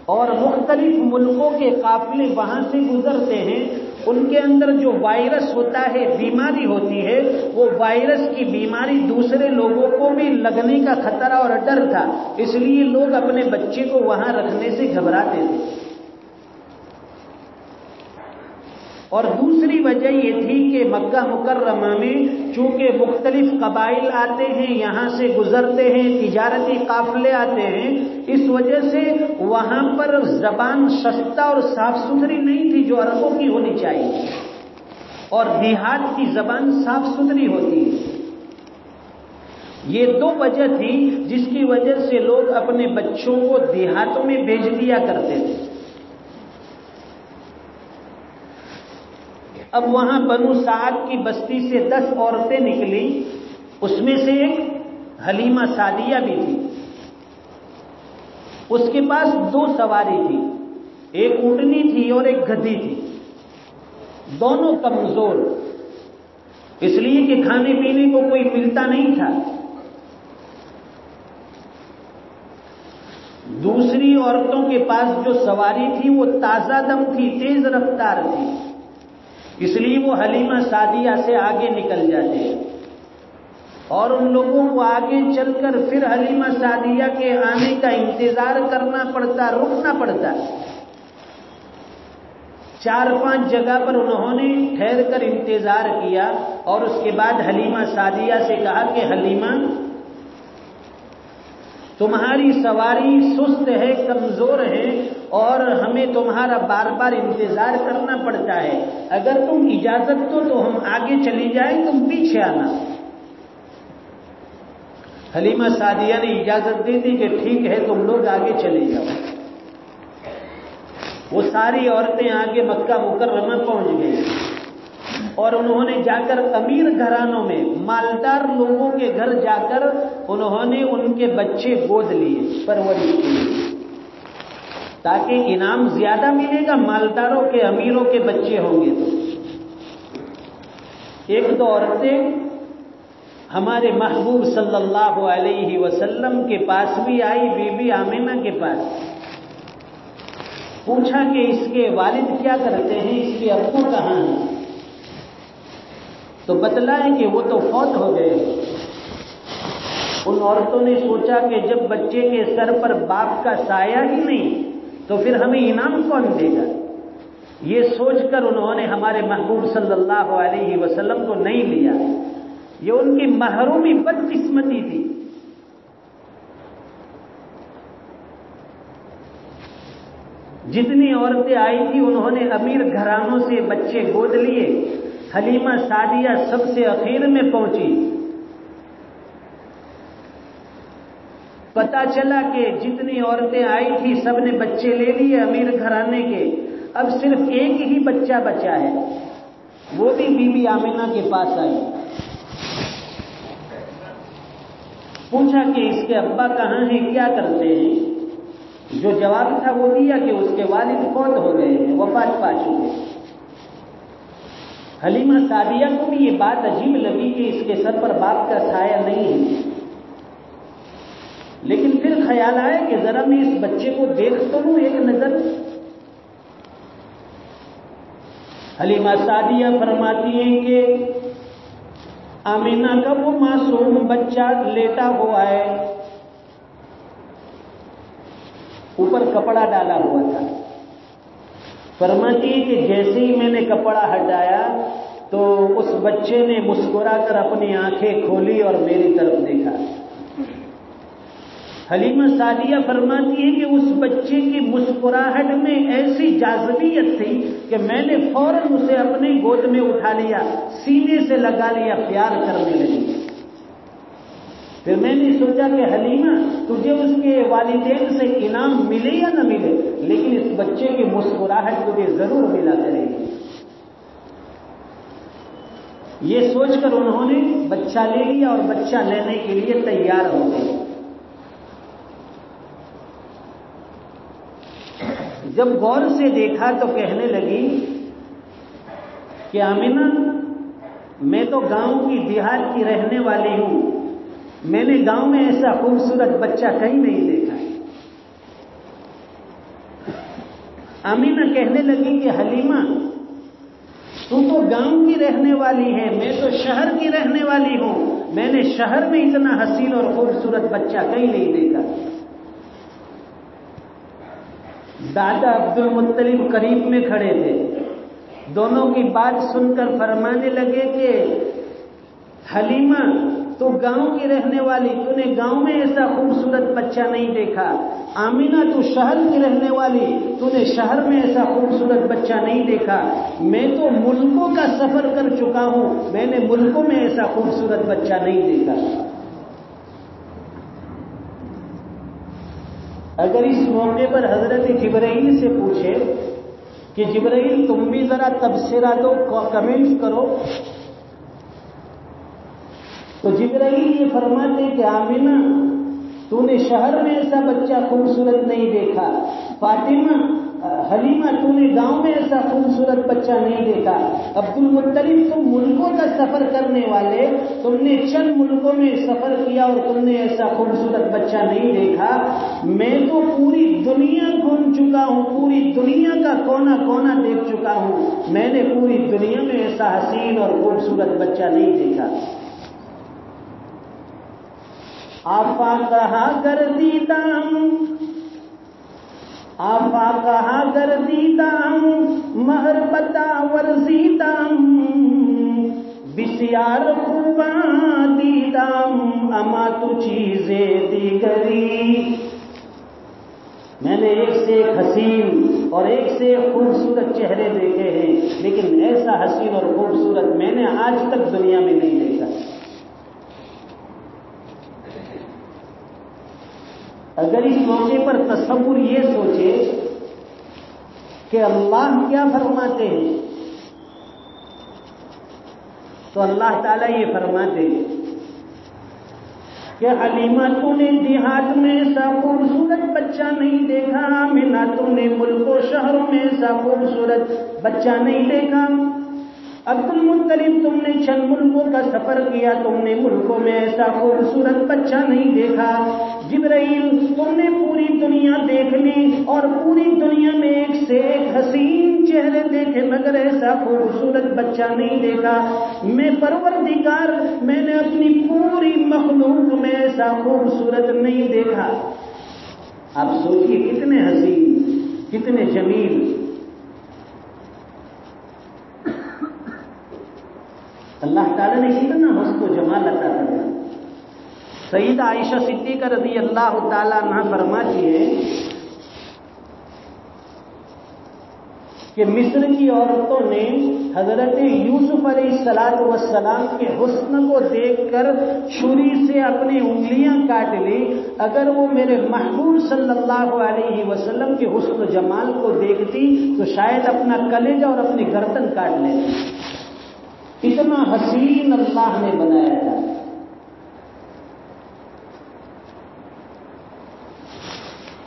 اور مختلف ملکوں کے قافلے وہاں سے گزرتے ہیں، ان کے اندر جو وائرس ہوتا ہے، بیماری ہوتی ہے، وہ وائرس کی بیماری دوسرے لوگوں کو بھی لگنے کا خطرہ اور ڈر تھا، اس لیے لوگ اپنے بچے کو وہاں رکھنے سے گھبراتے تھے۔ اور دوسری وجہ یہ تھی کہ مکہ مکرمہ میں چونکہ مختلف قبائل آتے ہیں، یہاں سے گزرتے ہیں، تجارتی قافلے آتے ہیں، اس وجہ سے وہاں پر زبان شستہ اور صاف ستھری نہیں تھی جو عربوں کی ہونی چاہیے، اور دیہات کی زبان صاف ستھری ہوتی ہے۔ یہ دو وجہ تھی جس کی وجہ سے لوگ اپنے بچوں کو دیہاتوں میں بھیج دیا کرتے تھے۔ اب وہاں بنو سعد کی بستی سے 10 عورتیں نکلی، اس میں سے ایک حلیمہ سعدیہ بھی تھی۔ اس کے پاس 2 سواری تھی، ایک اونٹنی تھی اور ایک گدھی تھی، دونوں کمزور، اس لیے کہ کھانے پینے کو کوئی ملتا نہیں تھا۔ دوسری عورتوں کے پاس جو سواری تھی وہ تازہ دم تھی، تیز رفتار تھی، اس لیے وہ حلیمہ سعدیہ سے آگے نکل جاتے ہیں، اور ان لوگوں کو آگے چل کر پھر حلیمہ سعدیہ کے آنے کا انتظار کرنا پڑتا، رکنا پڑتا۔ 4-5 جگہ پر انہوں نے ٹھہر کر انتظار کیا، اور اس کے بعد حلیمہ سعدیہ سے کہا کہ حلیمہ، تمہاری سواری سست ہے، کمزور ہے، اور ہمیں تمہارا بار بار انتظار کرنا پڑتا ہے، اگر تم اجازت دو تو ہم آگے چلی جائیں، تم پیچھے آنا۔ حلیمہ سعدیہ نے اجازت دی تھی کہ ٹھیک ہے تم لوگ آگے چلے جاؤ۔ وہ ساری عورتیں آگے مکہ مکرمہ پہنچ گئی، اور انہوں نے جا کر امیر گھرانوں میں، مالدار لوگوں کے گھر جا کر انہوں نے ان کے بچے گود لیے پرورش کے لیے، تاکہ انعام زیادہ ملے گا، مالداروں کے، امیروں کے بچے ہوں گے تو۔ 1-2 عورتیں ہمارے محبوب صلی اللہ علیہ وسلم کے پاس بھی آئی، بی بی آمنہ کے پاس، پوچھا کہ اس کے والد کیا کرتے ہیں، اس کے ابو کہاں ہیں؟ تو بتلائیں کہ وہ تو فوت ہو گئے۔ ان عورتوں نے سوچا کہ جب بچے کے سر پر باپ کا سایہ ہی نہیں تو پھر ہمیں انعام کون دے گا؟ یہ سوچ کر انہوں نے ہمارے محبوب صلی اللہ علیہ وسلم کو نہیں لیا۔ یہ ان کی محرومی بدقسمتی تھی۔ جتنی عورتیں آئی تھی انہوں نے امیر گھرانوں سے بچے گود لیے، حلیمہ سعدیہ سب سے اخیر میں پہنچی۔ پتا چلا کہ جتنی عورتیں آئی تھی سب نے بچے لے لیے امیر گھرانے کے، اب صرف ایک ہی بچہ بچا ہے، وہ بھی بی بی آمنہ کے پاس آئی، پوچھا کہ اس کے ابا کہاں ہیں، کیا کرتے ہیں؟ جو جواب تھا وہ دیا کہ اس کے والد فوت ہو گئے ہیں، وفات پا چکے۔ حلیمہ سعدیہ کو بھی یہ بات عجیب لگی کہ اس کے سر پر باپ کا سایہ نہیں ہے، لیکن پھر خیال آیا کہ ذرا میں اس بچے کو دیکھ تو لوں ایک نظر۔ حلیمہ سعدیہ فرماتی ہیں کہ آمینہ کا وہ معصوم بچہ لیٹا ہوا ہے، اوپر کپڑا ڈالا ہوا تھا۔ فرماتی ہے کہ جیسے ہی میں نے کپڑا ہٹایا تو اس بچے نے مسکرا کر اپنی آنکھیں کھولی اور میری طرف دیکھا۔ حلیمہ سعدیہ فرماتی ہے کہ اس بچے کی مسکراہٹ میں ایسی جاذبیت تھی کہ میں نے فوراً اسے اپنی گود میں اٹھا لیا، سینے سے لگا لیا، پیار کرنے لگی۔ پھر میں نے سوچا کہ حلیمہ تجھے اس کے والدین سے انعام ملے یا نہ ملے، لیکن اس بچے کی مسکراہٹ تجھے ضرور ملا کرے گی۔ یہ سوچ کر انہوں نے بچہ لے لیا اور بچہ لینے کے لیے تیار ہو گئے۔ جب غور سے دیکھا تو کہنے لگی کہ آمنہ میں تو گاؤں کی، دیہات کی رہنے والی ہوں، میں نے گاؤں میں ایسا خوبصورت بچہ کہیں نہیں دیکھا۔ آمنہ کہنے لگی کہ حلیمہ تو گاؤں کی رہنے والی ہے، میں تو شہر کی رہنے والی ہوں، میں نے شہر میں اتنا حسین اور خوبصورت بچہ کہیں نہیں دیکھا۔ دادا عبد المطلب قریب میں کھڑے تھے، دونوں کی بات سن کر فرمانے لگے کہ حلیمہ تو گاؤں کی رہنے والی، تو نے گاؤں میں ایسا خوبصورت بچہ نہیں دیکھا. آمینہ تو شہر کی رہنے والی، تو نے شہر میں ایسا خوبصورت بچہ نہیں دیکھا. میں تو ملکوں کا سفر کر چکا ہوں، میں نے ملکوں میں ایسا خوبصورت بچہ نہیں دیکھا. اگر اس موقع پر حضرت جبرائیل سے پوچھے کہ جبرائیل تم بھی ذرا تبصرہ دو، کمنٹ کرو، تو جبرائیل یہ فرماتے کہ آمینہ تو نے شہر میں ایسا بچہ خوبصورت نہیں دیکھا. فاطمہ، حلیمہ تو نے گاؤں میں ایسا خوبصورت بچہ نہیں دیکھا. عبد المطلب تم ملکوں کا سفر کرنے والے، تم نے چند ملکوں میں سفر کیا اور تم نے ایسا خوبصورت بچہ نہیں دیکھا. میں تو پوری دنیا گھوم چکا ہوں، پوری دنیا کا کونا کونا دیکھ چکا ہوں، میں نے پوری دنیا میں ایسا حسین اور خوبصورت بچہ نہیں دیکھا. آفا کہا گردیدام، آفا کہا گردیدام، مہر بتا ورزیدام، بسیار خوباں دیدام، اما تو چیزیں دیگری. میں نے ایک سے ایک حسین اور ایک سے ایک خوبصورت چہرے دیکھے ہیں، لیکن ایسا حسین اور خوبصورت میں نے آج تک دنیا میں نہیں دیکھا. اگر اس موقع پر تصور یہ سوچے کہ اللہ کیا فرماتے ہیں، تو اللہ تعالیٰ یہ فرماتے ہیں کہ حلیمہ تو نے دیہات میں ایسا خوبصورت بچہ نہیں دیکھا، آمینہ تو نے ملک و شہروں میں ایسا خوبصورت بچہ نہیں دیکھا. عبد المطلب تم نے چند ملکوں کا سفر کیا، تم نے ملکوں میں ایسا خوبصورت بچہ نہیں دیکھا. جبرائیل تم نے پوری دنیا دیکھ لی اور پوری دنیا میں ایک سے ایک حسین چہرے دیکھے، مگر ایسا خوبصورت بچہ نہیں دیکھا. میں پروردگار، میں نے اپنی پوری مخلوق میں ایسا خوبصورت نہیں دیکھا. آپ سوچئے کتنے حسین، کتنے جمیل. اللہ تعالیٰ نے کتنا حسن و جمال عطا کرا. سیدہ عائشہ صدیقہ رضی اللہ تعالیٰ عنہ فرماتی ہے کہ مصر کی عورتوں نے حضرت یوسف علیہ السلام کے حسن کو دیکھ کر چھری سے اپنی انگلیاں کاٹ لی. اگر وہ میرے محبوب صلی اللہ علیہ وسلم کے حسن و جمال کو دیکھتی تو شاید اپنا کلیجہ اور اپنی گردن کاٹ لیتی. اتنا حسین اللہ نے بنایا تھا.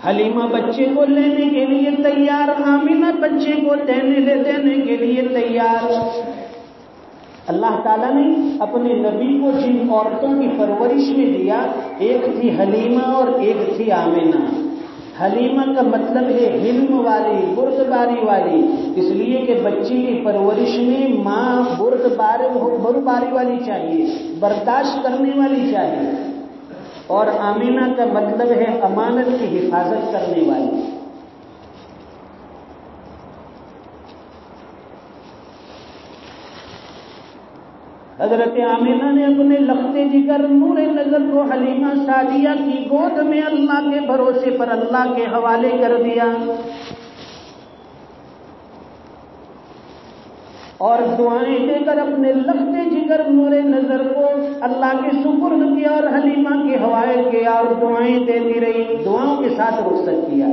حلیمہ بچے کو لینے کے لیے تیار، آمینہ بچے کو دینے کے لیے تیار. اللہ تعالیٰ نے اپنے نبی کو جن عورتوں کی پرورش میں دیا، ایک تھی حلیمہ اور ایک تھی آمینہ. حلیمہ کا مطلب ہے حلم والی، بردباری والی، اس لیے کہ بچی کی پرورش میں ماں بردباری والی چاہیے، برداشت کرنے والی چاہیے. اور آمینہ کا مطلب ہے امانت کی حفاظت کرنے والی. حضرت آمینہ نے اپنے لختے جگر نور نظر کو حلیمہ سعدیہ کی گود میں اللہ کے بھروسے پر اللہ کے حوالے کر دیا اور دعائیں دے کر اپنے لختے جگر نور نظر کو اللہ کے سپرد کیا اور حلیمہ کے حوالے کیا اور دعائیں دیتی رہی. دعاؤں کے ساتھ رخصت کیا.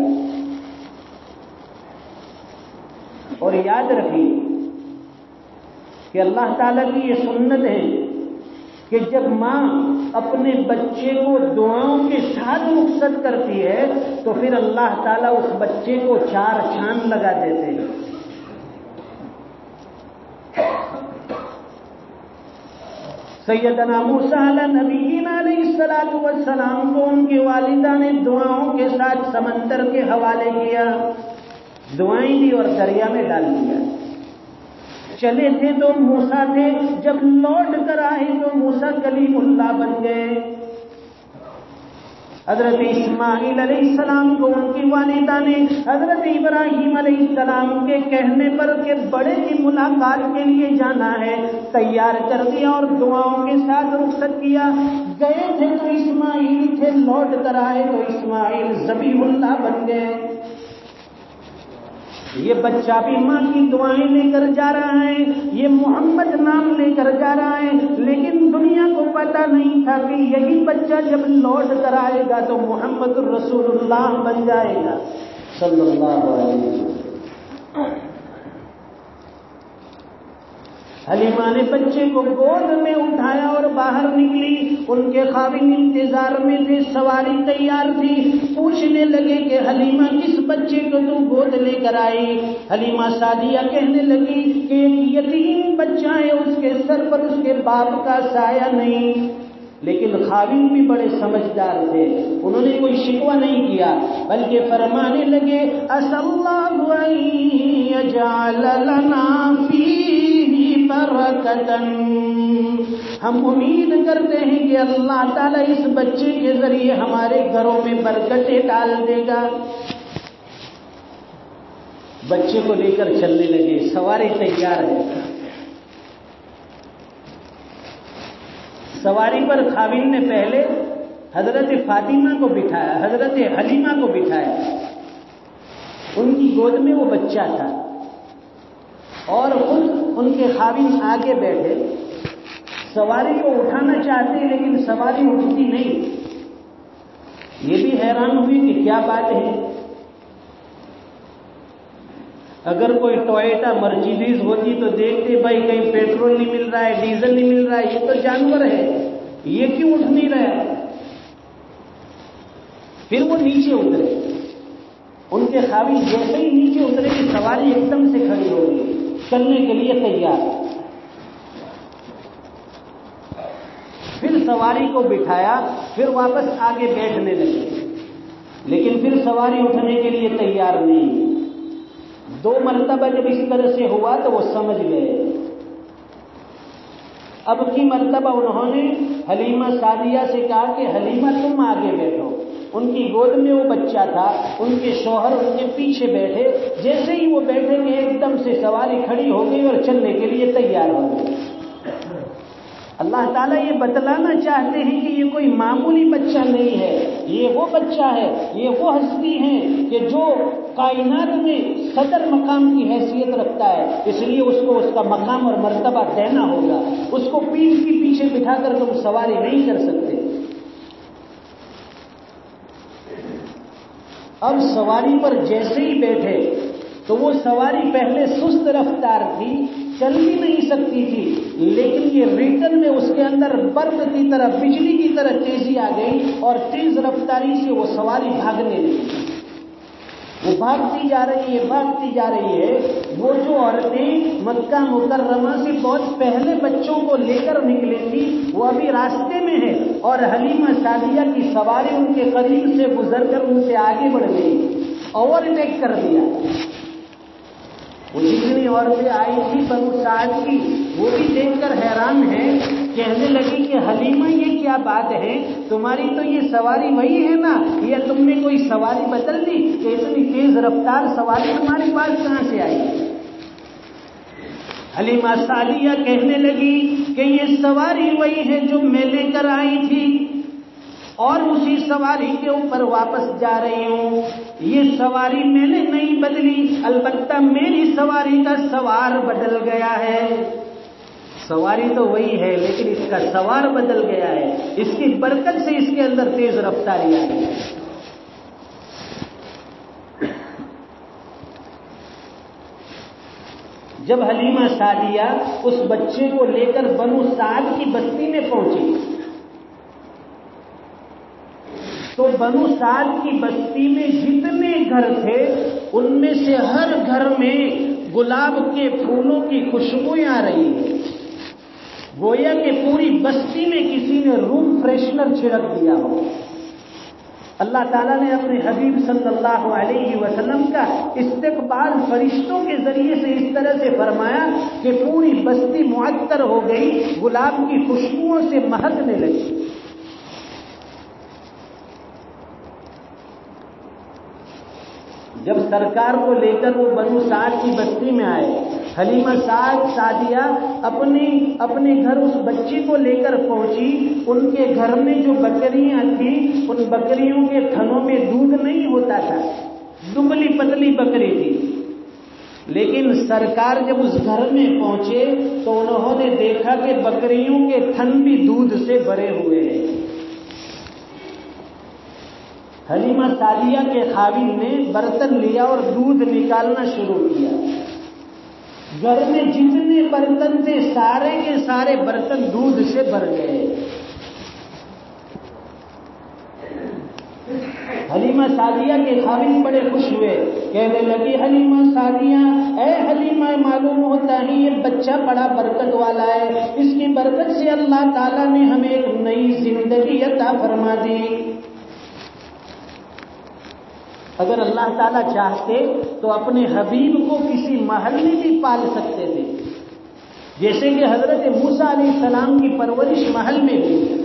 اور یاد رکھیے کہ اللہ تعالیٰ کی یہ سنت ہے کہ جب ماں اپنے بچے کو دعاؤں کے ساتھ رخصت کرتی ہے تو پھر اللہ تعالیٰ اس بچے کو 4 چاند لگا دیتے ہیں. سیدنا موسیٰ علیہ نبینا علیہ السلام کو ان کی والدہ نے دعاؤں کے ساتھ سمندر کے حوالے کیا، دعائیں دی اور دریا میں ڈال دیا. چلے تھے تو موسیٰ تھے، جب لوٹ کر آئے تو موسیٰ کلیم اللہ بن گئے. حضرت اسماعیل علیہ السلام کو ان کی والدہ نے حضرت ابراہیم علیہ السلام کے کہنے پر کہ بڑے کی ملاقات کے لیے جانا ہے تیار کر دیا اور دعاؤں کے ساتھ رخصت کیا. گئے تھے تو اسماعیل تھے، لوٹ کر آئے تو اسماعیل ذبیح اللہ بن گئے. یہ بچہ بھی ماں کی دعائیں لے کر جا رہا ہے، یہ محمد نام لے کر جا رہا ہے، لیکن دنیا کو پتا نہیں تھا کہ یہی بچہ جب لوٹ کر آئے گا تو محمد رسول اللہ بن جائے گا صلی اللہ علیہ وسلم. حلیمہ نے بچے کو گود میں اٹھایا اور باہر نکلی. ان کے خاوند انتظار میں تھے، سواری تیار تھی. پوچھنے لگے کہ حلیمہ کس بچے کو تم گود لے کر آئی؟ حلیمہ سعدیہ کہنے لگی کہ ایک یتیم بچہ ہے، اس کے سر پر اس کے باپ کا سایہ نہیں. لیکن خاوند بھی بڑے سمجھدار تھے، انہوں نے کوئی شکوہ نہیں کیا بلکہ فرمانے لگے عسى الله ان يجعل لنا فيه برکۃ. ہم امید کرتے ہیں کہ اللہ تعالیٰ اس بچے کے ذریعے ہمارے گھروں میں برکتیں ڈال دے گا. بچے کو لے کر چلنے لگے، سواری تیار ہے. سواری پر خاوند نے پہلے حضرت فاطمہ کو بٹھایا، حضرت حلیمہ کو بٹھایا. ان کی گود میں وہ بچہ تھا اور خود ان کے خاوند آگے بیٹھے. سواری کو اٹھانا چاہتے لیکن سواری اٹھتی نہیں. یہ بھی حیران ہوئی کہ کیا بات ہے. اگر کوئی ٹوئیٹا مرسیڈیز ہوتی تو دیکھتے بھائی کہیں پیٹرول نہیں مل رہا ہے، ڈیزل نہیں مل رہا ہے، یہ تو جانور ہے، یہ کیوں اٹھ نہیں رہا. پھر وہ نیچے اترے. ان کے خاوند جیسے ہی نیچے اترے کہ سواری ایک دم سے کھڑی ہو گئی، چلنے کے لیے تیار. پھر سواری کو بٹھایا، پھر واپس آگے بیٹھنے لگے، لیکن پھر سواری اٹھنے کے لیے تیار نہیں. 2 مرتبہ جب اس طرح سے ہوا تو وہ سمجھ گئے. اب کی مرتبہ انہوں نے حلیمہ سعدیہ سے کہا کہ حلیمہ تم آگے بیٹھو. ان کی گود میں وہ بچہ تھا، ان کے شوہر ان کے پیچھے بیٹھے. جیسے ہی وہ بیٹھے کہ ایک دم سے سواری کھڑی ہو گئی اور چلنے کے لیے تیار ہو گئی. اللہ تعالیٰ یہ بتلانا چاہتے ہیں کہ یہ کوئی معمولی بچہ نہیں ہے، یہ وہ بچہ ہے، یہ وہ ہستی ہے کہ جو کائنات میں صدر مقام کی حیثیت رکھتا ہے. اس لیے اس کو اس کا مقام اور مرتبہ دینا ہوگا. اس کو پیٹھ کے پیچھے بٹھا کر تم سواری نہیں کر سکتے. اب سواری پر جیسے ہی بیٹھے تو وہ سواری پہلے سست رفتار تھی، چل بھی نہیں سکتی تھی، لیکن یہ ریٹن میں اس کے اندر برق کی طرح، بجلی کی طرح تیزی آ گئی اور تیز رفتاری سے وہ سواری بھاگنے لگی. وہ بھاگتی جا رہی ہے، بھاگتی جا رہی ہے. وہ جو عورتیں مکہ مکرمہ سے بہت پہلے بچوں کو لے کر نکلی تھی وہ ابھی راستے میں ہے اور حلیمہ سعدیہ کی سواری ان کے قریب سے گزر کر ان سے آگے بڑھ گئی، اوورٹیک کر دیا. وہ جتنی عورتیں آئی تھی بنو سعد کی وہ بھی دیکھ کر حیران ہیں. کہنے لگی کہ حلیمہ یہ کیا بات ہے، تمہاری تو یہ سواری وہی ہے نا، یا تم نے کوئی سواری بدل دی کہ اتنی تیز رفتار سواری تمہارے پاس کہاں سے آئی؟ حلیمہ سعدیہ کہنے لگی کہ یہ سواری وہی ہے جو میں لے کر آئی تھی اور اسی سواری کے اوپر واپس جا رہی ہوں. یہ سواری میں نے نہیں بدلی، البتہ میری سواری کا سوار بدل گیا ہے. سواری تو وہی ہے لیکن اس کا سوار بدل گیا ہے. اس کی برکت سے اس کے اندر تیز رفتاری آ گئی. جب حلیمہ سعدیہ اس بچے کو لے کر بنو سعد کی بستی میں پہنچی تو بنو سعد کی بستی میں جتنے گھر تھے ان میں سے ہر گھر میں گلاب کے پھولوں کی خوشبوئیں آ رہی ہیں. گویا کہ پوری بستی میں کسی نے روم فریشنر چھڑک دیا ہو. اللہ تعالیٰ نے اپنے حبیب صلی اللہ علیہ وسلم کا استقبال فرشتوں کے ذریعے سے اس طرح سے فرمایا کہ پوری بستی معطر ہو گئی، گلاب کی خوشبوؤں سے مہکنے لگی. جب سرکار کو لے کر وہ بنو سعد کی بستی میں آئے، حلیمہ سعدیہ اپنے گھر اس بچی کو لے کر پہنچی۔ ان کے گھر میں جو بکریاں تھیں ان بکریوں کے تھنوں میں دودھ نہیں ہوتا تھا، دبلی پتلی بکری تھی، لیکن سرکار جب اس گھر میں پہنچے تو انہوں نے دیکھا کہ بکریوں کے تھن بھی دودھ سے بھرے ہوئے ہیں۔ حلیمہ سعدیہ کے خاوند نے برتن لیا اور دودھ نکالنا شروع کیا۔ گھر میں جتنے برتن تھے سارے کے سارے برتن دودھ سے بھر گئے۔ حلیمہ سعدیہ کے خاوند بڑے خوش ہوئے، کہنے لگی حلیمہ سعدیہ، اے حلیمہ، معلوم ہوتا ہے یہ بچہ بڑا برکت والا ہے، اس کی برکت سے اللہ تعالیٰ نے ہمیں ایک نئی زندگی عطا فرما دی۔ اگر اللہ تعالیٰ چاہتے تو اپنے حبیب کو کسی محل میں بھی پال سکتے تھے، جیسے کہ حضرت موسیٰ علیہ السلام کی پرورش محل میں ہوئی،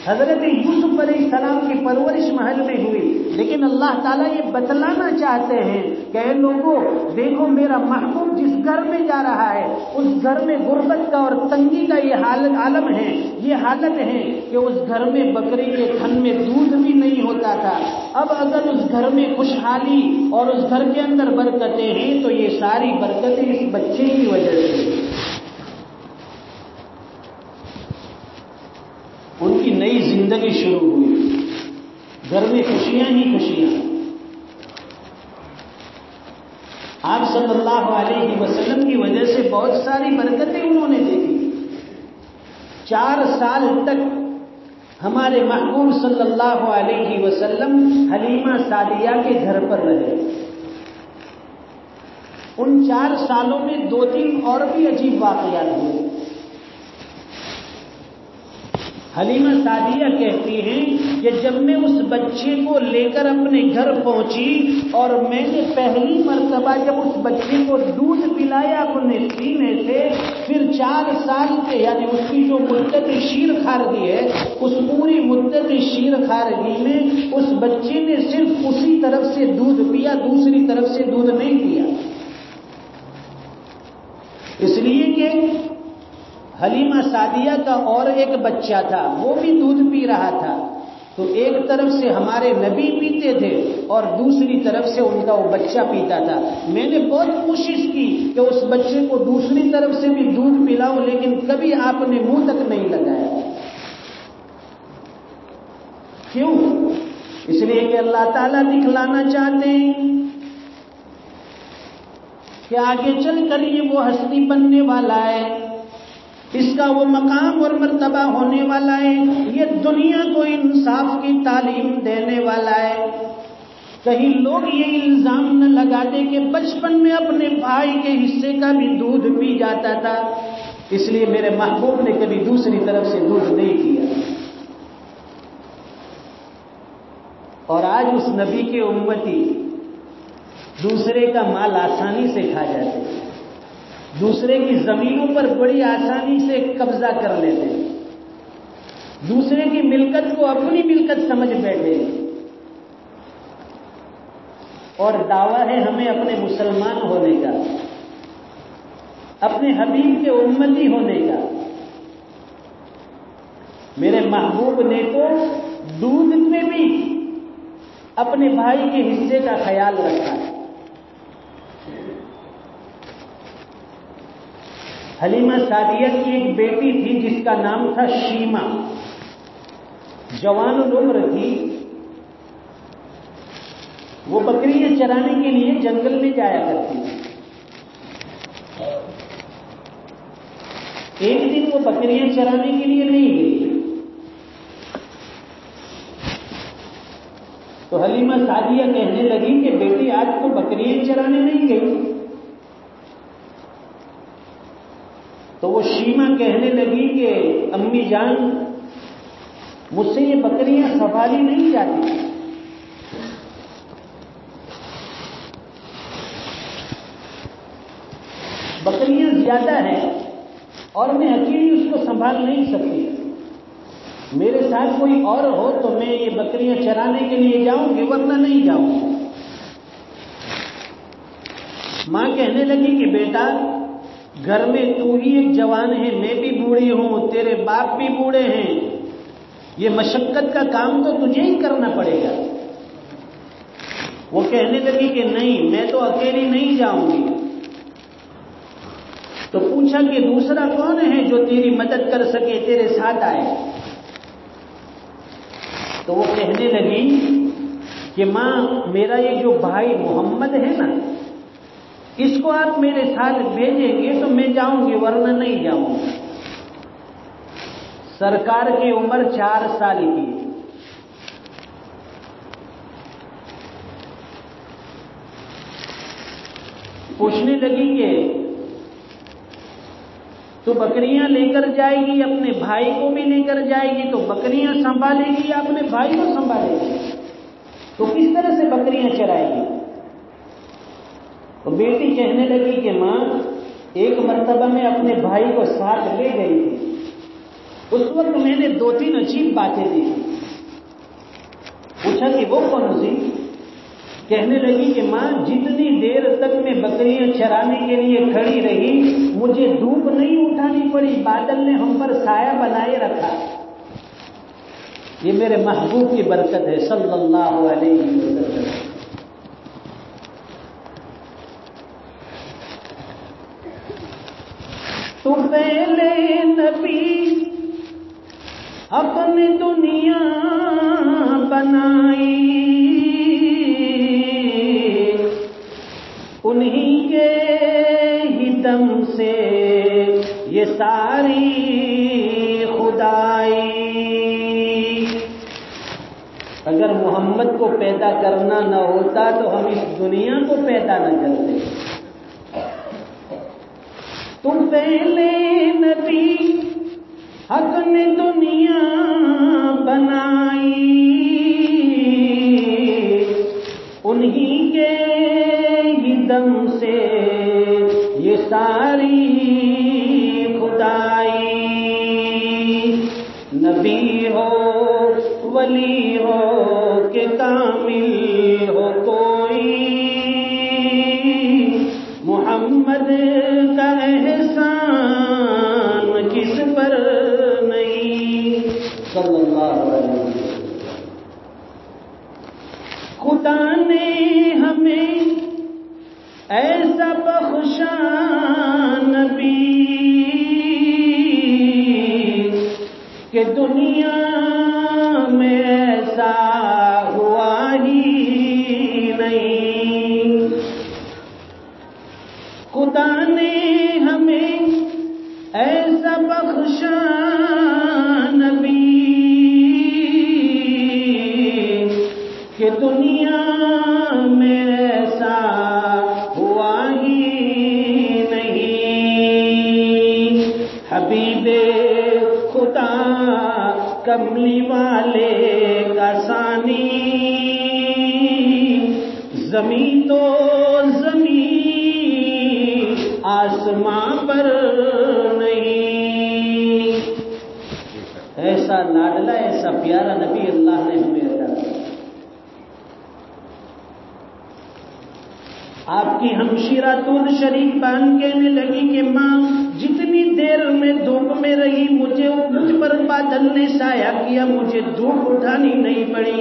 حضرت یوسف علیہ السلام کی پرورش محل میں ہوئی، لیکن اللہ تعالیٰ یہ بتلانا چاہتے ہیں کہ اے لوگوں، دیکھو میرا محبوب جس گھر میں جا رہا ہے اس گھر میں غربت کا اور تنگی کا یہ عالم ہے، یہ حالت ہے کہ اس گھر میں بکری کے تھن میں دودھ بھی نہیں ہوتا تھا۔ اب اگر اس گھر میں خوشحالی اور اس گھر کے اندر برکتیں ہیں تو یہ ساری برکتیں اس بچے کی وجہ سے۔ ان کی نئی زندگی شروع ہوئی، گھر میں خوشیاں ہی خوشیاں۔ آپ صلی اللہ علیہ وسلم کی وجہ سے بہت ساری برکتیں انہوں نے دیکھی۔ 4 سال تک ہمارے محبوب صلی اللہ علیہ وسلم حلیمہ سعدیہ کے گھر پر رہے۔ ان 4 سالوں میں 2-3 اور بھی عجیب واقعات ہوئے۔ حلیمہ سعدیہ کہتی ہیں کہ جب میں اس بچے کو لے کر اپنے گھر پہنچی اور میں نے پہلی مرتبہ جب اس بچے کو دودھ پلایا اپنے سینے سے، پھر 4 سال کے یعنی اس کی جو مدت شیر خارگی ہے اس پوری مدت شیر خارگی میں اس بچے نے صرف اسی طرف سے دودھ پیا، دوسری طرف سے دودھ نہیں پیا، اس لیے کہ حلیمہ سعدیہ کا اور ایک بچہ تھا وہ بھی دودھ پی رہا تھا، تو ایک طرف سے ہمارے نبی پیتے تھے اور دوسری طرف سے ان کا وہ بچہ پیتا تھا۔ میں نے بہت کوشش کی کہ اس بچے کو دوسری طرف سے بھی دودھ پلاؤں، لیکن کبھی آپ نے منہ تک نہیں لگایا۔ کیوں؟ اس لیے کہ اللہ تعالیٰ دکھلانا چاہتے ہیں کہ آگے چل کر یہ وہ ہستی بننے والا ہے، اس کا وہ مقام اور مرتبہ ہونے والا ہے، یہ دنیا کو انصاف کی تعلیم دینے والا ہے۔ کہیں لوگ یہ الزام نہ لگا دیں کہ بچپن میں اپنے بھائی کے حصے کا بھی دودھ پی جاتا تھا، اس لیے میرے محبوب نے کبھی دوسری طرف سے دودھ نہیں پیا۔ اور آج اس نبی کے امتی دوسرے کا مال آسانی سے کھا جاتے ہیں، دوسرے کی زمینوں پر بڑی آسانی سے قبضہ کر لیتے ہیں، دوسرے کی ملکت کو اپنی ملکت سمجھ بیٹھے، اور دعویٰ ہے ہمیں اپنے مسلمان ہونے کا، اپنے حبیب کے امتی ہونے کا۔ میرے محبوب نے تو دودھ میں بھی اپنے بھائی کے حصے کا خیال رکھا۔ حلیمہ سعدیہ کی ایک بیٹی تھی جس کا نام تھا شیمہ، جوان العمر تھی، وہ بکریاں چرانے کے لیے جنگل میں جایا کرتی تھی۔ ایک دن وہ بکریاں چرانے کے لیے نہیں گئی تو حلیمہ سعدیہ کہنے لگی کہ بیٹی آج تو بکریاں چرانے نہیں گئی، تو وہ شیمہ کہنے لگی کہ امی جان مجھ سے یہ بکریاں سنبھالی نہیں جاتی، بکریاں زیادہ ہیں اور میں اکیلی اس کو سنبھال نہیں سکتی، میرے ساتھ کوئی اور ہو تو میں یہ بکریاں چرانے کے لیے جاؤں گی ورنہ نہیں جاؤں گی۔ ماں کہنے لگی کہ بیٹا گھر میں تو ہی ایک جوان ہے، میں بھی بوڑھی ہوں، تیرے باپ بھی بوڑھے ہیں، یہ مشقت کا کام تو تجھے ہی کرنا پڑے گا۔ وہ کہنے لگی کہ نہیں، میں تو اکیلی نہیں جاؤں گی۔ تو پوچھا کہ دوسرا کون ہے جو تیری مدد کر سکے، تیرے ساتھ آئے؟ تو وہ کہنے لگی کہ ماں میرا یہ جو بھائی محمد ہے نا، اس کو آپ میرے ساتھ بھیجیں گے تو میں جاؤں گی، ورنہ نہیں جاؤں گی۔ سرکار کی عمر 4 سال کی۔ پوچھنے لگی کہ تو بکریاں لے کر جائے گی، اپنے بھائی کو بھی لے کر جائے گی، تو بکریاں سنبھالے گی یا اپنے بھائی کو سنبھالے گی؟ تو کس طرح سے بکریاں چرائے گی؟ تو بیٹی کہنے لگی کہ ماں ایک مرتبہ میں اپنے بھائی کو ساتھ لے گئی تھی، اس وقت میں نے 2-3 عجیب باتیں دیکھی۔ پوچھا کہ وہ کون سی؟ کہنے لگی کہ ماں جتنی دیر تک میں بکریاں چرانے کے لیے کھڑی رہی مجھے دھوپ نہیں اٹھانی پڑی، بادل نے ہم پر سایہ بنائے رکھا۔ یہ میرے محبوب کی برکت ہے صلی اللہ علیہ وسلم۔ تو پہلے نبی اپنی دنیا بنائی، انہی کے ہی دم سے یہ ساری خدائی۔ اگر محمد کو پیدا کرنا نہ ہوتا تو ہم اس دنیا کو پیدا نہ کرتے۔ تم پہلے نبی حق نے دنیا بنائی، انہی کے ہی دم سے یہ ساری خدائی۔ نبی ہو ولی ہو کہ کامل ہو کوئی، محمد کا احسان کس پر نہیں صلی اللہ علیہ وسلم۔ خدا نے ہمیں ایسا بخشا نبی کہ دنیا میں ایسا ہوا ہی نہیں۔ خدا نے ہمیں ایسا بخشا نبی کہ دنیا میں ایسا ہوا ہی نہیں۔ حبیب خدا کملی والے کا ثانی، زمین تو زمین آسمان پر نہیں۔ ایسا لاڈلا ایسا پیارا نبی اللہ نے ہمیں عطا کیا۔ آپ کی ہمشیرہ طول شریف بان کہنے لگی کہ ماں جتنی دیر میں دھوپ میں رہی مجھ پر بادل نے سایہ کیا، مجھے دھوپ اٹھانی نہیں پڑی۔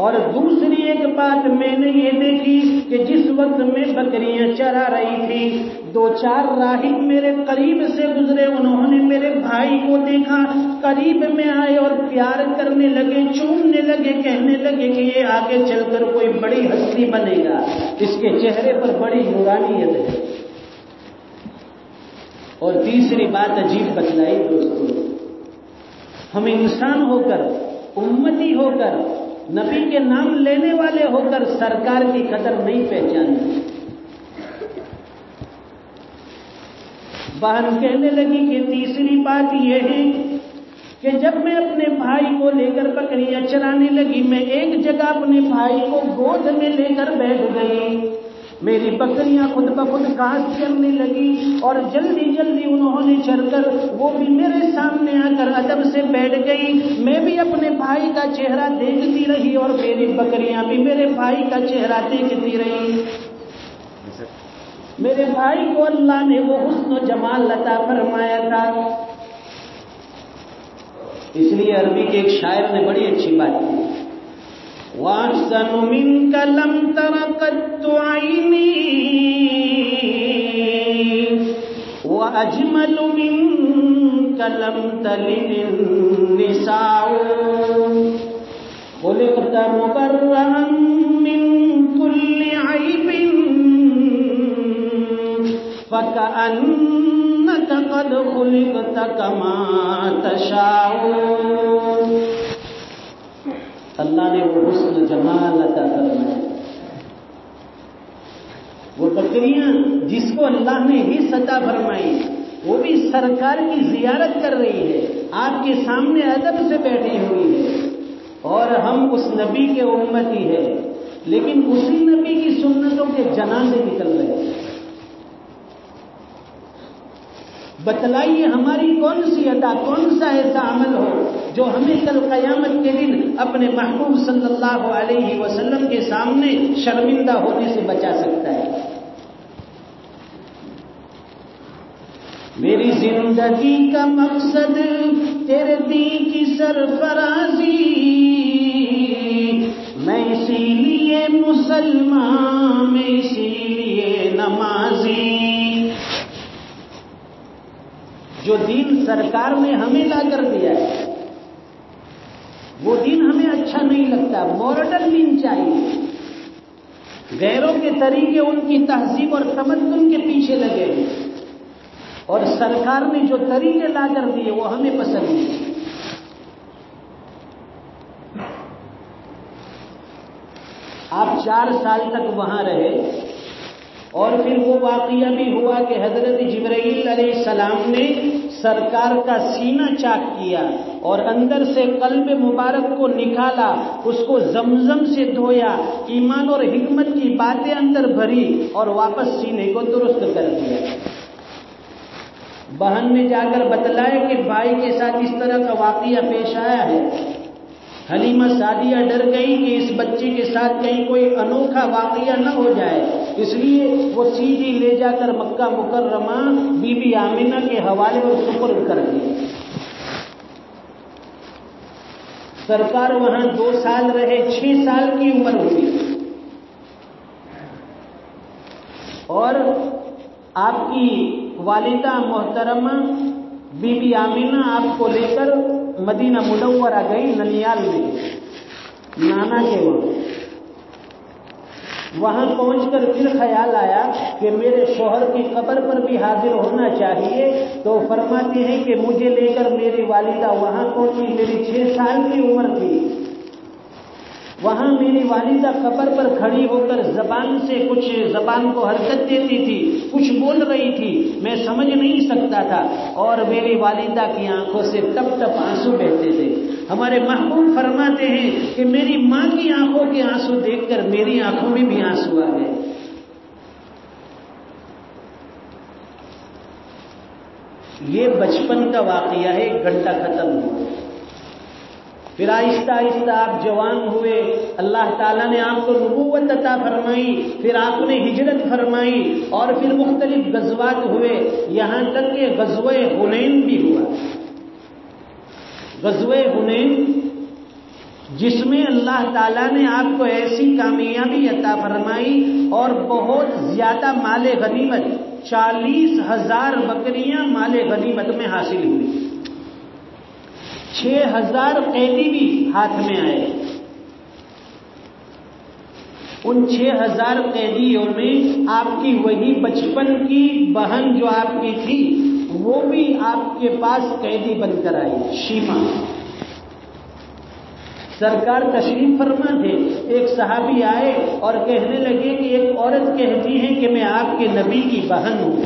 اور دوسری ایک بات میں نے یہ دیکھی کہ جس وقت میں بکریاں چرا رہی تھی 2-4 راہب میرے قریب سے گزرے، انہوں نے میرے بھائی کو دیکھا، قریب میں آئے اور پیار کرنے لگے، چومنے لگے، کہنے لگے کہ یہ آگے چل کر کوئی بڑی ہستی بنے گا، اس کے چہرے پر بڑی نورانیت ہے۔ اور تیسری بات عجیب بتلائی دوستو، ہم انسان ہو کر، امتی ہو کر، نبی کے نام لینے والے ہو کر سرکار کی قدر نہیں پہچانتے۔ بہن کہنے لگی کہ تیسری بات یہ ہے کہ جب میں اپنے بھائی کو لے کر بکریاں چرانے لگی، میں ایک جگہ اپنے بھائی کو گود میں لے کر بیٹھ گئی، میری بکریاں خود بخود گھاس چرنے لگی اور جلدی جلدی انہوں نے چر کر وہ بھی میرے سامنے آ کر ادب سے بیٹھ گئی. میں بھی اپنے بھائی کا چہرہ دیکھتی رہی اور میری بکریاں بھی میرے بھائی کا چہرہ دیکھتی رہی. میرے بھائی کو اللہ نے وہ حسن و جمال عطا فرمایا تھا. اس لیے عربی کے ایک شاعر نے بڑی اچھی بات کی. وَأَحْسَنُ مِنْكَ لَمْ تَرَ قَطُّ عَيْنِي وَأَجْمَلُ مِنْكَ لَمْ تَلِدِ النِّسَاءُ خُلِقْتَ مُبَرَّأً مِنْ كُلِّ عَيْبٍ فَكَأَنَّكَ قَدْ خُلِقْتَ كَمَا تَشَاءُ. اللہ نے وہ حسن جمال عطا فرمایا. وہ بکریاں جس کو اللہ نے حص عطا فرمائی وہ بھی سرکار کی زیارت کر رہی ہے, آپ کے سامنے ادب سے بیٹھی ہوئی ہے, اور ہم اس نبی کے امتی ہیں, لیکن اسی نبی کی سنتوں کے جنازے نکل رہے ہیں. بتلائیے ہماری کون سی ادا, کون سا ایسا عمل ہو جو ہمیں کل قیامت کے دن اپنے محبوب صلی اللہ علیہ وسلم کے سامنے شرمندہ ہونے سے بچا سکتا ہے. میری زندگی کا مقصد تیرے دین کی سرفرازی, میں اسی لیے مسلمان, میں اسی لیے نمازی. جو دین سرکار نے ہمیں لا کر دیا ہے وہ دین ہمیں اچھا نہیں لگتا, ماڈرن دین چاہیے. غیروں کے طریقے ان کی تہذیب اور تمدن کے پیچھے لگے ہیں, اور سرکار نے جو طریقے لا کر دیے وہ ہمیں پسند نہیں. آپ 4 سال تک وہاں رہے اور پھر وہ واقعہ بھی ہوا کہ حضرت جبرائیل علیہ السلام نے سرکار کا سینہ چاک کیا اور اندر سے قلب مبارک کو نکالا, اس کو زمزم سے دھویا, ایمان اور حکمت کی باتیں اندر بھری اور واپس سینے کو درست کر دیا. بہن نے جا کر بتلایا کہ بھائی کے ساتھ اس طرح کا واقعہ پیش آیا ہے. حلیمہ سعدیہ ڈر گئی کہ اس بچے کے ساتھ کہیں کوئی انوکھا واقعہ نہ ہو جائے, اس لیے وہ سیدھی لے جا کر مکہ مکرمہ بی بی آمنہ کے حوالے اور سپرد کر دی. سرکار وہاں 2 سال رہے, 6 سال کی عمر ہوئی, اور آپ کی والدہ محترمہ بی بی آمنہ آپ کو لے کر مدینہ منورہ گئی, ننیال میں نانا کے وہاں پہنچ کر پھر خیال آیا کہ میرے شوہر کی قبر پر بھی حاضر ہونا چاہیے. تو فرماتے ہیں کہ مجھے لے کر میری والدہ وہاں پہنچی. میری 6 سال کی عمر تھی. وہاں میری والدہ قبر پر کھڑی ہو کر زبان سے کچھ زبان کو حرکت دیتی تھی, کچھ بول رہی تھی, میں سمجھ نہیں سکتا تھا, اور میری والدہ کی آنکھوں سے ٹپ ٹپ آنسو بہتے تھے. ہمارے محبوب فرماتے ہیں کہ میری ماں کی آنکھوں کے آنسو دیکھ کر میری آنکھوں میں بھی آنسو آ گئے. یہ بچپن کا واقعہ ہے, 1 گھنٹہ ختم ہوا. پھر آہستہ آہستہ آپ جوان ہوئے, اللہ تعالیٰ نے آپ کو نبوت عطا فرمائی, پھر آپ نے ہجرت فرمائی, اور پھر مختلف غزوات ہوئے, یہاں تک کہ غزوہ حنین بھی ہوا. غزوہ حنین جس میں اللہ تعالیٰ نے آپ کو ایسی کامیابی عطا فرمائی اور بہت زیادہ مال غنیمت, 40,000 بکریاں مال غنیمت میں حاصل ہوئی. 6,000 قیدی بھی ہاتھ میں آئے. ان 6,000 قیدیوں میں آپ کی وہی بچپن کی بہن جو آپ کی تھی وہ بھی آپ کے پاس قیدی بن کر آئی, شیما. سرکار تشریف فرما تھے, ایک صحابی آئے اور کہنے لگے کہ ایک عورت کہتی ہے کہ میں آپ کے نبی کی بہن ہوں.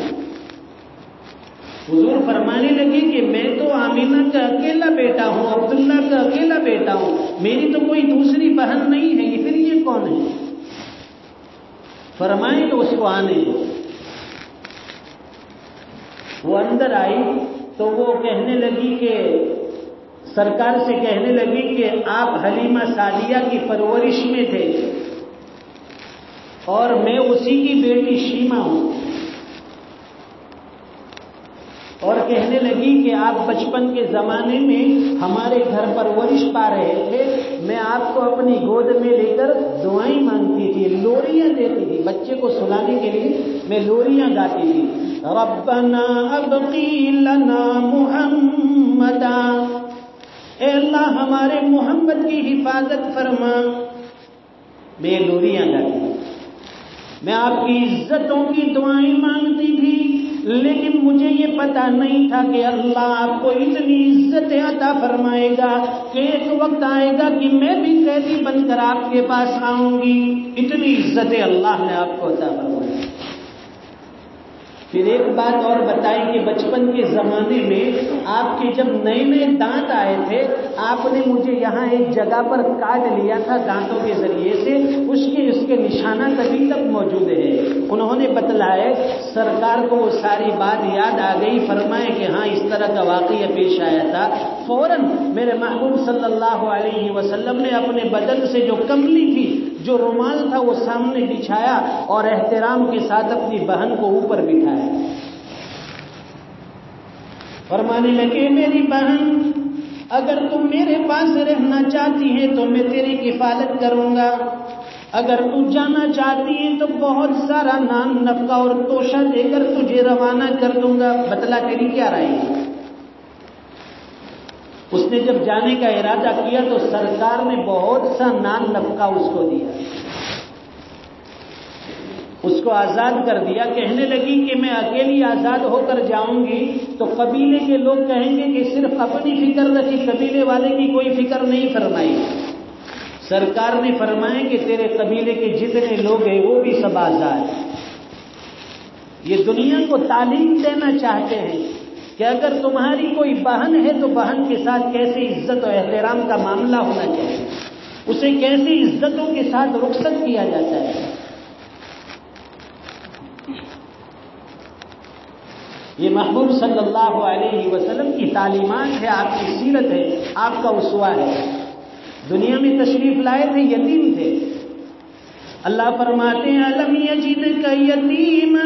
حضور فرمانے لگے کہ میں تو آمینہ کا اکیلا بیٹا ہوں, عبداللہ کا اکیلا بیٹا ہوں, میری تو کوئی دوسری بہن نہیں ہے, پھر یہ کون ہے؟ فرمائیں تو اس کو آنے دو۔ وہ اندر آئی تو وہ کہنے لگی کہ سرکار سے کہنے لگی کہ آپ حلیمہ سعدیہ کی پرورش میں تھے اور میں اسی کی بیٹی شیمہ ہوں، اور کہنے لگی کہ آپ بچپن کے زمانے میں ہمارے گھر پرورش پا رہے تھے، میں آپ کو اپنی گود میں لے کر دعائیں مانگتی تھی، لوریاں دیتی تھی، بچے کو سلانے کے لیے میں لوریاں گاتی تھی۔ ربنا ابقی لنا محمدا، اے اللہ ہمارے محمد کی حفاظت فرما۔ میں لوریاں گاتی تھی، میں آپ کی عزتوں کی دعائیں مانگتی تھی، لیکن مجھے یہ پتا نہیں تھا کہ اللہ آپ کو اتنی عزت عطا فرمائے گا کہ ایک وقت آئے گا کہ میں بھی قیدی بن کر آپ کے پاس آؤں گی۔ اتنی عزت اللہ نے آپ کو عطا فرمائی۔ پھر ایک بات اور بتائی کہ بچپن کے زمانے میں آپ کے جب نئے نئے دانت آئے تھے، آپ نے مجھے یہاں ایک جگہ پر کاٹ لیا تھا دانتوں کے ذریعے سے، اس کے نشانات ابھی تک موجود ہیں۔ انہوں نے بتلائے، سرکار کو وہ ساری بات یاد آ گئی، فرمائے کہ ہاں اس طرح کا واقعہ پیش آیا تھا۔ فوراً میرے محبوب صلی اللہ علیہ وسلم نے اپنے بدن سے جو کملی تھی، جو رومال تھا، وہ سامنے بچھایا اور احترام کے ساتھ اپنی بہن کو اوپر بٹھایا۔ فرمانے لگے میری بہن، اگر تم میرے پاس رہنا چاہتی ہے تو میں تیری کفالت کروں گا، اگر تو جانا چاہتی ہے تو بہت سارا نان نفقہ اور توشہ دے کر تجھے روانہ کر دوں گا، بتلا تیری کیا رائے ہے؟ اس نے جب جانے کا ارادہ کیا تو سرکار نے بہت سا نان نفقہ اس کو دیا، اس کو آزاد کر دیا۔ کہنے لگی کہ میں اکیلی آزاد ہو کر جاؤں گی تو قبیلے کے لوگ کہیں گے کہ صرف اپنی فکر رکھی، قبیلے والے کی کوئی فکر نہیں فرمائی۔ سرکار نے فرمایا کہ تیرے قبیلے کے جتنے لوگ ہیں وہ بھی سب آزاد ہیں۔ یہ دنیا کو تعلیم دینا چاہتے ہیں کہ اگر تمہاری کوئی بہن ہے تو بہن کے ساتھ کیسے عزت و احترام کا معاملہ ہونا چاہیے، اسے کیسی عزتوں کے ساتھ رخصت کیا جاتا ہے۔ یہ محبوب صلی اللہ علیہ وسلم کی تعلیمات ہے، آپ کی سیرت ہے، آپ کا اسوہ ہے۔ دنیا میں تشریف لائے تھے، یتیم تھے۔ اللہ فرماتے ہیں الم یجدک یتیما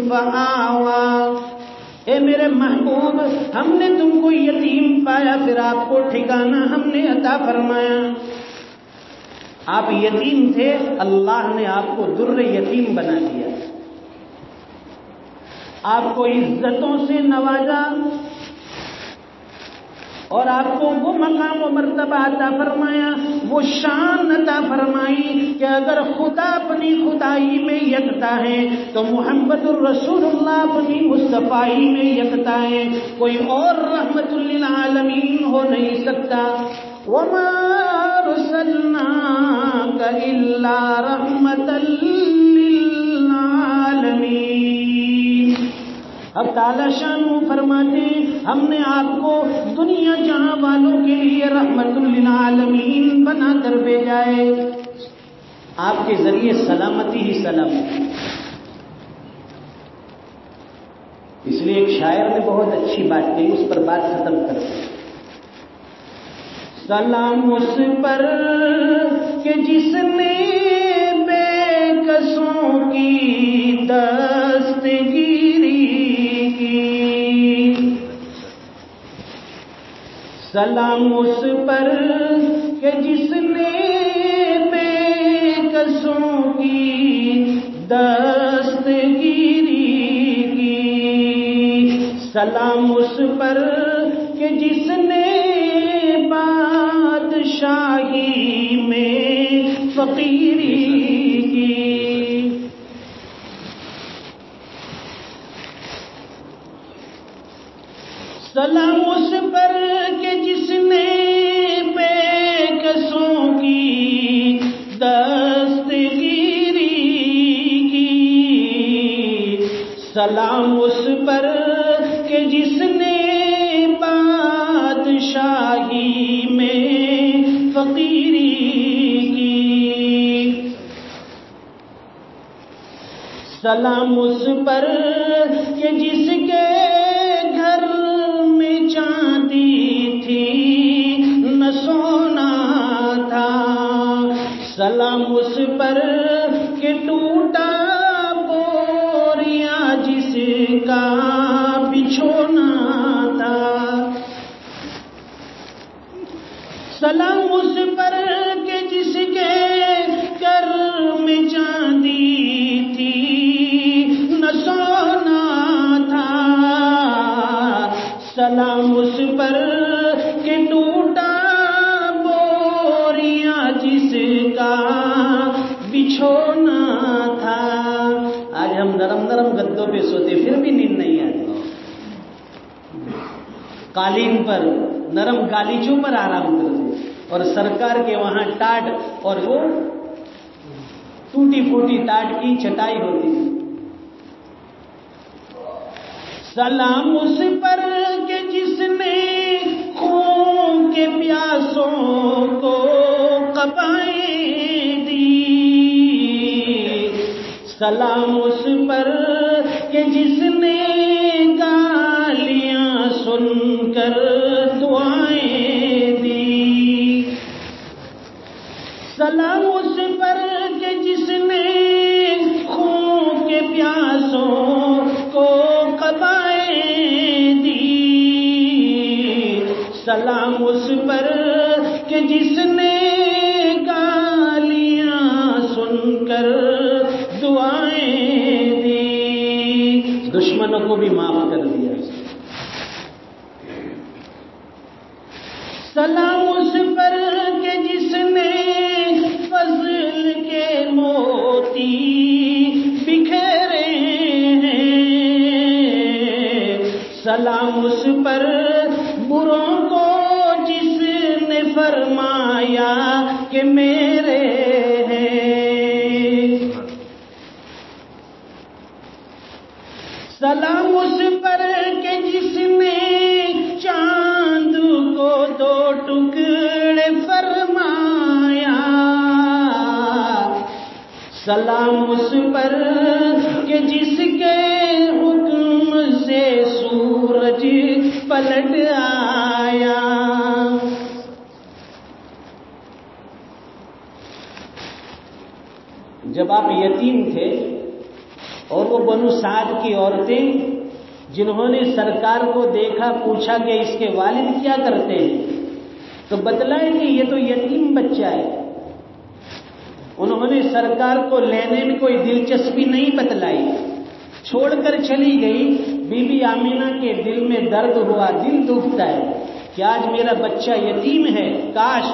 فآوا، اے میرے محبوب ہم نے تم کو یتیم پایا، پھر آپ کو ٹھکانہ ہم نے عطا فرمایا۔ آپ یتیم تھے، اللہ نے آپ کو در یتیم بنا دیا، آپ کو عزتوں سے نوازا اور آپ کو وہ مقام و مرتبہ عطا فرمایا، وہ شان عطا فرمائی کہ اگر خدا اپنی خدائی میں یکتا ہے تو محمد الرسول اللہ اپنی مصطفائی میں یکتا ہے، کوئی اور رحمت للعالمین ہو نہیں سکتا۔ وما ارسلناک الا رحمتا للعالمین۔ اب تعالی شان فرماتے ہیں ہم نے آپ کو دنیا جہاں والوں کے لیے رحمت للعالمین بنا کر بھیجا ہے، آپ کے ذریعے سلامتی ہی سلامتی۔ اس لیے ایک شاعر نے بہت اچھی بات کہی، اس پر بات ختم کرتے ہیں۔ سلام اس پر کہ جس نے بے کسوں کی دستگیری کی، سلام اس پر کہ جس نے بے کسوں کی دستگیری کی، سلام اس پر کہ جس نے بادشاہی میں فقیری کی، سلام اس پر کہ جس نے بے کسوں کی دستگیری کی، سلام اس پر کہ جس نے بادشاہی میں فقیری کی۔ سلام اس پر کہ جس کے گھر میں چاندی تھی نہ سونا تھا، سلام اس پر کہ ٹوٹا بوریا جس کا بچھونا تھا، سلام اس پر کہ جس کے گھر میں چاندی تھی نہ سونا تھا، سلام اس پر کہ ٹوٹا بوریا جس کا بچھونا تھا۔ آج ہم نرم نرم گدوں پہ سوتے پھر بھی نیند نہیں آتی، قالین پر نرم گالیچوں پر آرام کرتے، اور سرکار کے وہاں ٹاٹ اور وہ ٹوٹی پھوٹی ٹاٹ کی چٹائی ہوتی۔ سلام اس پر کہ جس نے خون کے پیاسوں کو قبائیں دی، سلام اس پر کہ جس نے گالیاں سن کر دعائیں دی، سلام اس پر کہ جس نے خون کے پیاسوں کو قبائیں دی، سلام اس پر کہ جس نے گالیاں سن کر دعائیں دی، دشمنوں کو بھی معاف کر دیا، سلام اس پر کہ جس نے فضل کے موتی بکھیرے ہیں، سلام اس پر بروں کو جس نے فرمایا کہ میرے ہیں، سلام اس پر کہ جس نے چاند کو دو ٹکڑے فرمایا، سلام اس پر کہ جس کے حکم سے سورج پلٹ آیا۔ جب آپ یتیم تھے اور وہ بنو سعد کی عورتیں جنہوں نے سرکار کو دیکھا، پوچھا کہ اس کے والد کیا کرتے ہیں، تو بتلائیں کہ یہ تو یتیم بچہ ہے، انہوں نے سرکار کو لینے میں کوئی دلچسپی نہیں بتلائی، چھوڑ کر چلی گئی۔ بی بی آمینہ کے دل میں درد ہوا، دل دکھتا ہے کہ آج میرا بچہ یتیم ہے، کاش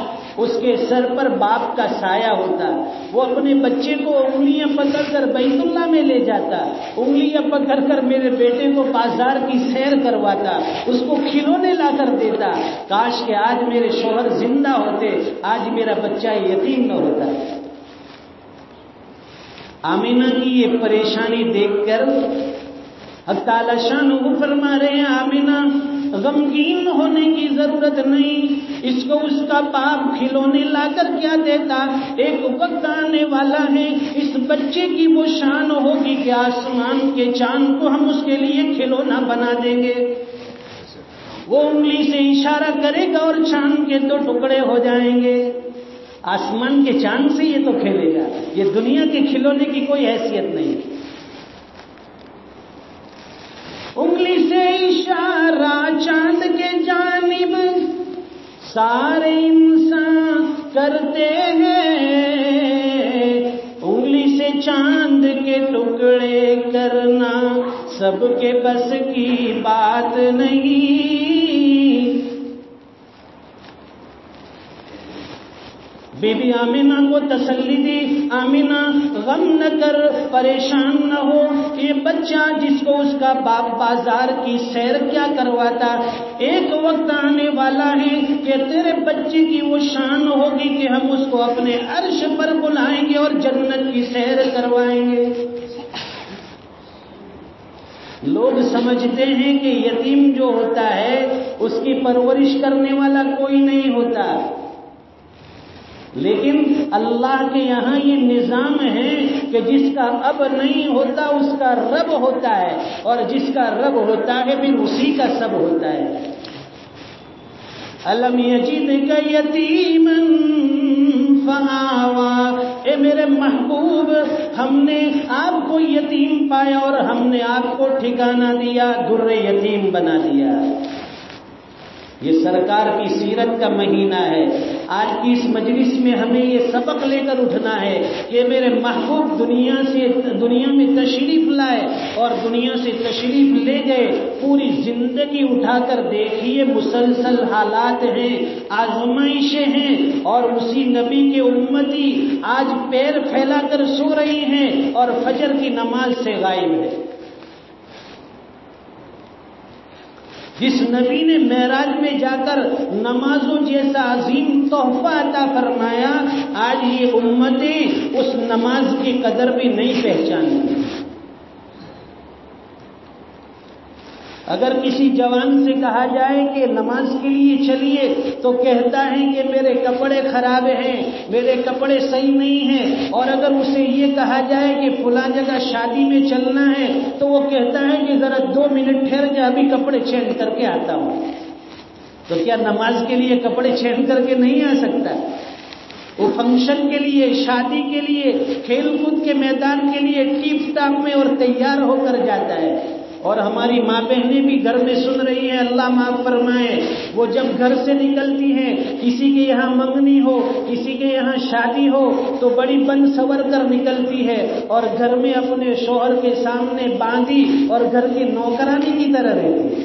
اس کے سر پر باپ کا سایہ ہوتا، وہ اپنے بچے کو انگلیاں پکڑ کر بیت اللہ میں لے جاتا، انگلیاں پکڑ کر میرے بیٹے کو بازار کی سیر کرواتا، اس کو کھلونے لا کر دیتا، کاش کہ آج میرے شوہر زندہ ہوتے، آج میرا بچہ یتیم نہ ہوتا۔ آمینہ کی یہ پریشانی دیکھ کر حق تعالی شانہ فرما رہے ہیں، آمینہ غمگین ہونے کی ضرورت نہیں، اس کو اس کا باپ کھلونے لا کر کیا دیتا، ایک وقت آنے والا ہے اس بچے کی وہ شان ہوگی کہ آسمان کے چاند کو ہم اس کے لیے کھلونا بنا دیں گے، وہ انگلی سے اشارہ کرے گا اور چاند کے دو ٹکڑے ہو جائیں گے، آسمان کے چاند سے یہ تو کھیلے گا، یہ دنیا کے کھلونے کی کوئی حیثیت نہیں۔ انگلی سے اشارہ چاند کے جانب سارے انسان کرتے ہیں، انگلی سے چاند کے ٹکڑے کرنا سب کے بس کی بات نہیں۔ بی بی آمینہ کو تسلی دی، آمینہ غم نہ کر، پریشان نہ ہو، یہ بچہ جس کو اس کا باپ بازار کی سیر کیا کرواتا، ایک وقت آنے والا ہے کہ تیرے بچے کی وہ شان ہوگی کہ ہم اس کو اپنے عرش پر بلائیں گے اور جنت کی سیر کروائیں گے۔ لوگ سمجھتے ہیں کہ یتیم جو ہوتا ہے اس کی پرورش کرنے والا کوئی نہیں ہوتا، لیکن اللہ کے یہاں یہ نظام ہے کہ جس کا اب نہیں ہوتا اس کا رب ہوتا ہے، اور جس کا رب ہوتا ہے پھر اسی کا سب ہوتا ہے۔ الم یجدک یتیما فآوا، اے میرے محبوب، ہم نے آپ کو یتیم پایا اور ہم نے آپ کو ٹھکانہ دیا، در یتیم بنا دیا۔ یہ سرکار کی سیرت کا مہینہ ہے۔ آج کی اس مجلس میں ہمیں یہ سبق لے کر اٹھنا ہے کہ میرے محبوب دنیا میں تشریف لائے اور دنیا سے تشریف لے گئے، پوری زندگی اٹھا کر دیکھیے مسلسل حالات ہیں، آزمائشیں ہیں، اور اسی نبی کے امتی آج پیر پھیلا کر سو رہی ہیں اور فجر کی نماز سے غائب ہے۔ جس نبی نے معراج میں جا کر نمازوں جیسا عظیم تحفہ عطا فرمایا، آج یہ امتیں اس نماز کی قدر بھی نہیں پہچانتی۔ اگر کسی جوان سے کہا جائے کہ نماز کے لیے چلیے تو کہتا ہے کہ میرے کپڑے خراب ہیں، میرے کپڑے صحیح نہیں ہیں، اور اگر اسے یہ کہا جائے کہ فلاں جگہ شادی میں چلنا ہے تو وہ کہتا ہے کہ ذرا 2 منٹ ٹھہر جا، ابھی کپڑے چینج کر کے آتا ہوں۔ تو کیا نماز کے لیے کپڑے چینج کر کے نہیں آ سکتا؟ وہ فنکشن کے لیے، شادی کے لیے، کھیل کود کے میدان کے لیے ٹیپ ٹاپ میں اور تیار ہو کر جاتا ہے۔ اور ہماری ماں بہنیں بھی گھر میں سن رہی ہیں، اللہ معاف فرمائے، وہ جب گھر سے نکلتی ہیں، کسی کے یہاں منگنی ہو، کسی کے یہاں شادی ہو، تو بڑی بن سور کر نکلتی ہے اور گھر میں اپنے شوہر کے سامنے باندھی اور گھر کی نوکرانی کی طرح رہتی ہے۔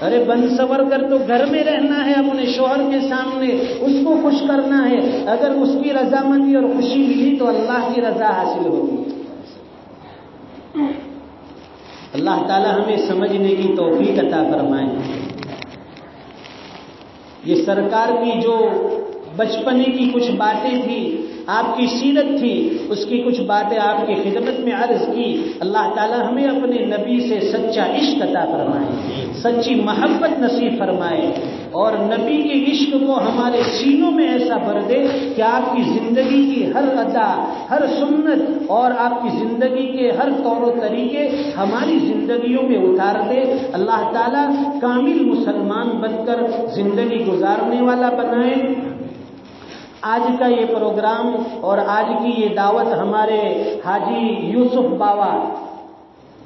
ارے بن سور کر تو گھر میں رہنا ہے، اپنے شوہر کے سامنے اس کو خوش کرنا ہے۔ اگر اس کی رضامندی اور خوشی ملی تو اللہ کی رضا حاصل ہوگی۔ اللہ تعالی ہمیں سمجھنے کی توفیق عطا فرمائے۔ یہ سرکار کی جو بچپنے کی کچھ باتیں تھی، آپ کی سیرت تھی، اس کی کچھ باتیں آپ کی خدمت میں عرض کی۔ اللہ تعالی ہمیں اپنے نبی سے سچا عشق عطا فرمائے، سچی محبت نصیب فرمائے، اور نبی کے عشق کو ہمارے سینوں میں ایسا بھر دے کہ آپ کی زندگی کی ہر ادا، ہر سنت اور آپ کی زندگی کے ہر طور و طریقے ہماری زندگیوں میں اتار دے۔ اللہ تعالیٰ کامل مسلمان بن کر زندگی گزارنے والا بنائے۔ آج کا یہ پروگرام اور آج کی یہ دعوت ہمارے حاجی یوسف بابا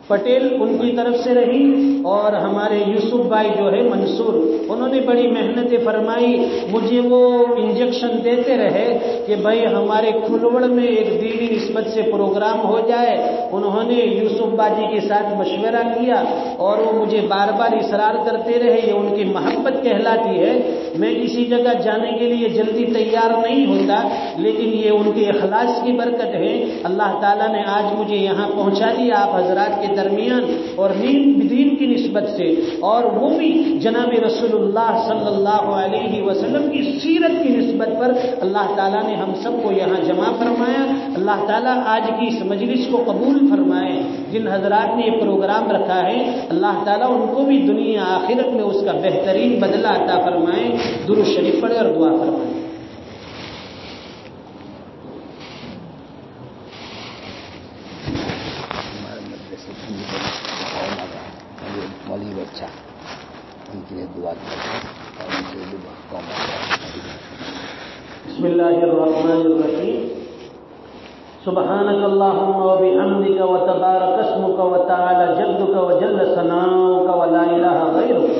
پٹیل ان کی طرف سے رہی، اور ہمارے یوسف بھائی جو ہے منصور، انہوں نے بڑی محنتیں فرمائی، مجھے وہ انجیکشن دیتے رہے کہ بھائی ہمارے کھلوڑ میں ایک دینی نسبت سے پروگرام ہو جائے۔ انہوں نے یوسف باجی کے ساتھ مشورہ کیا اور وہ مجھے بار بار اصرار کرتے رہے، یہ ان کی محبت کہلاتی ہے۔ میں کسی جگہ جانے کے لیے جلدی تیار نہیں ہوتا، لیکن یہ ان کے اخلاص کی برکت ہے۔ اللہ تعالیٰ نے آج مجھے یہاں پہنچا دیا آپ حضرات کے درمیان، اور دین کی نسبت سے، اور وہ بھی جناب رسول اللہ صلی اللہ علیہ وسلم کی سیرت کی نسبت پر اللہ تعالیٰ نے ہم سب کو یہاں جمع فرمایا۔ اللہ تعالیٰ آج کی اس مجلس کو قبول فرمائے۔ جن حضرات نے یہ پروگرام رکھا ہے اللہ تعالیٰ ان کو بھی دنیا آخرت میں اس کا بہترین بدلہ عطا فرمائے۔ درود شریف پڑھے اور دعا فرمائے۔ اچھا ان کے لیے دعا بسم اللہ الرحمن الرحیم۔ سبحانک اللہم وبحمدک وتبارک اسمک وتعالی جدک وجل ثناؤک ولا الہ غیرک۔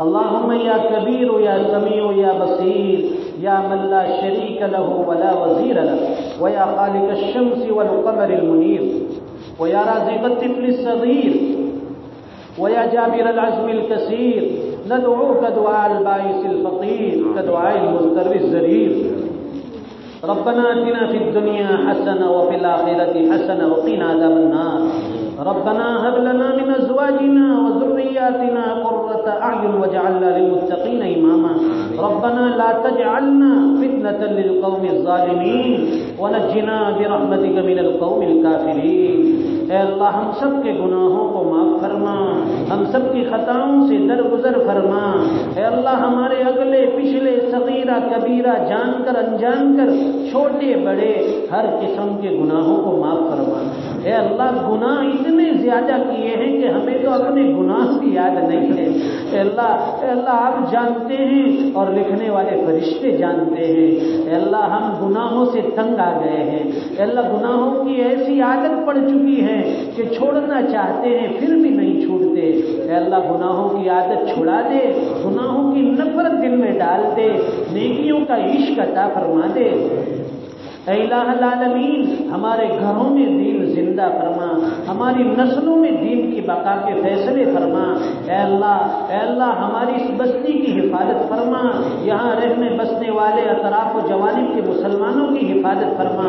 اللہم یا کبیر یا سمیع یا بصیر یا من لا شریک لہ ولا وزیر لہ، ویا خالق الشمس والقمر المنیر، ویا رازق الطفل الصغیر، ويا جابر العزم الكثير، ندعوك دعاء البائس الفقير كدعاء المضطر الذليل. ربنا آتنا في الدنيا حسنة وفي الآخرة حسنة وقنا عذاب النار. ربنا هب لنا من أزواجنا وذرياتنا قرة أعين واجعلنا للمتقين إماما. ربنا لا تجعلنا فتنة للقوم الظالمين ونجنا برحمتك من القوم الكافرين. اے اللہ ہم سب کے گناہوں کو معاف فرما، ہم سب کی خطاؤں سے درگزر فرما۔ اے اللہ ہمارے اگلے پچھلے صغیرہ کبیرہ جان کر انجان کر چھوٹے بڑے ہر قسم کے گناہوں کو معاف فرما۔ اے اللہ گناہ اتنے زیادہ کیے ہیں کہ ہمیں تو اپنے گناہ کی یاد نہیں ہے۔ اے اللہ آپ جانتے ہیں اور لکھنے والے فرشتے جانتے ہیں۔ اے اللہ ہم گناہوں سے تنگ آ گئے ہیں۔ اے اللہ گناہوں کی ایسی عادت پڑ چکی ہے کہ چھوڑنا چاہتے ہیں پھر بھی نہیں چھوٹتے۔ اے اللہ گناہوں کی عادت چھڑا دے، گناہوں کی نفرت دل میں ڈال دے، نیکیوں کا عشق عطا فرما دے۔ اے الہ العالمین ہمارے گھروں میں دین زندہ فرما، ہماری نسلوں میں دین کی بقا کے فیصلے فرما۔ اے اللہ ہماری اس بستی کی حفاظت فرما، یہاں رہنے بسنے والے اطراف و جوانب کے مسلمانوں کی حفاظت فرما،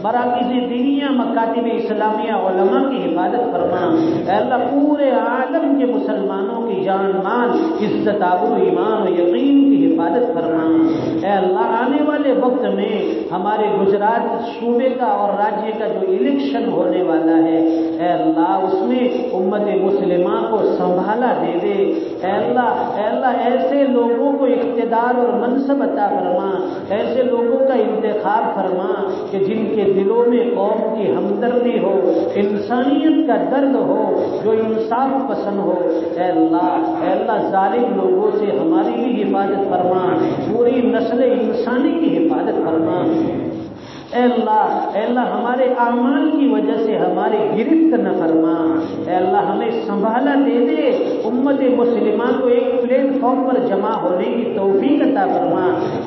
مراکز دینیہ مکاتب اسلامیہ علماء کی حفاظت فرما۔ اے اللہ پورے عالم کے مسلمانوں کی جان مال عزت آبرو ایمان و یقین کی حفاظت فرما۔ اے اللہ آنے والے وقت میں ہمارے گجرات صوبے کا اور راجیہ کا جو الیکشن ہونے والا ہے، اے اللہ اس میں امت مسلمہ کو سنبھالا دے دے۔ اے اللہ ایسے لوگوں کو اقتدار اور منصب عطا فرما، ایسے لوگوں کا انتخاب فرما کہ جن کے دلوں میں قوم کی ہمدردی ہو، انسانیت کا درد ہو، جو انصاف پسند ہو۔ اے اللہ ظالم لوگوں سے ہماری بھی حفاظت فرما، پوری نسل انسانی کی حفاظت فرما۔ اے اللہ ہمارے اعمال کی وجہ سے ہماری گرفت نہ فرما۔ اے اللہ ہمیں سنبھالا دے دے، امت مسلمہ کو ایک پلیٹ فارم پر جمع ہونے کی توفیق عطا فرما،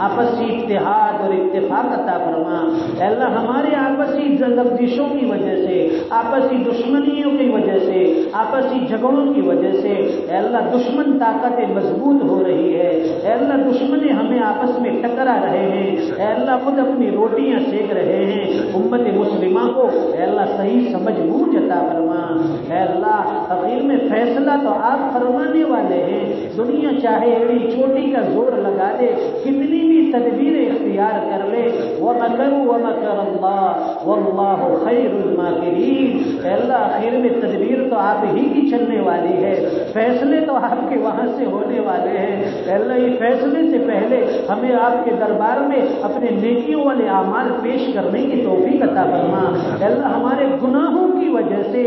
آپسی اتحاد اور اتفاق عطا فرما۔ اے اللہ ہمارے آپسی لفزشوں کی وجہ سے، آپسی دشمنیوں کی وجہ سے، آپسی جھگڑوں کی وجہ سے اے اللہ دشمن طاقتیں مضبوط ہو رہی ہے۔ اے اللہ دشمن ہمیں آپس میں ٹکرا رہے ہیں۔ اے اللہ خود اپنی روٹیاں سیک رہے ہیں، امت مسلمہ کو اے اللہ صحیح سمجھ بوجھ عطا فرما۔ اے اللہ اخیر میں فیصلہ تو آپ فرمانے والے ہیں، دنیا چاہے ایڑی چوٹی کا زور لگا دے، کتنی بھی تدبیریں اختیار کر لے، وَمَكَرُوا وَمَكَرَ اللَّهُ وَاللَّهُ خَيْرُ الْمَاكِرِينَ۔ اے اللہ آخر میں تدبیر تو آپ ہی کی چلنے والی ہے، فیصلے تو آپ کے وہاں سے ہونے والے ہیں۔ اے اللہ یہ فیصلے سے پہلے ہمیں آپ کے دربار میں اپنے نیکیوں والے اعمال پیش کرنے کی توفیق عطا فرما۔ اے اللہ ہمارے گناہوں کی وجہ سے،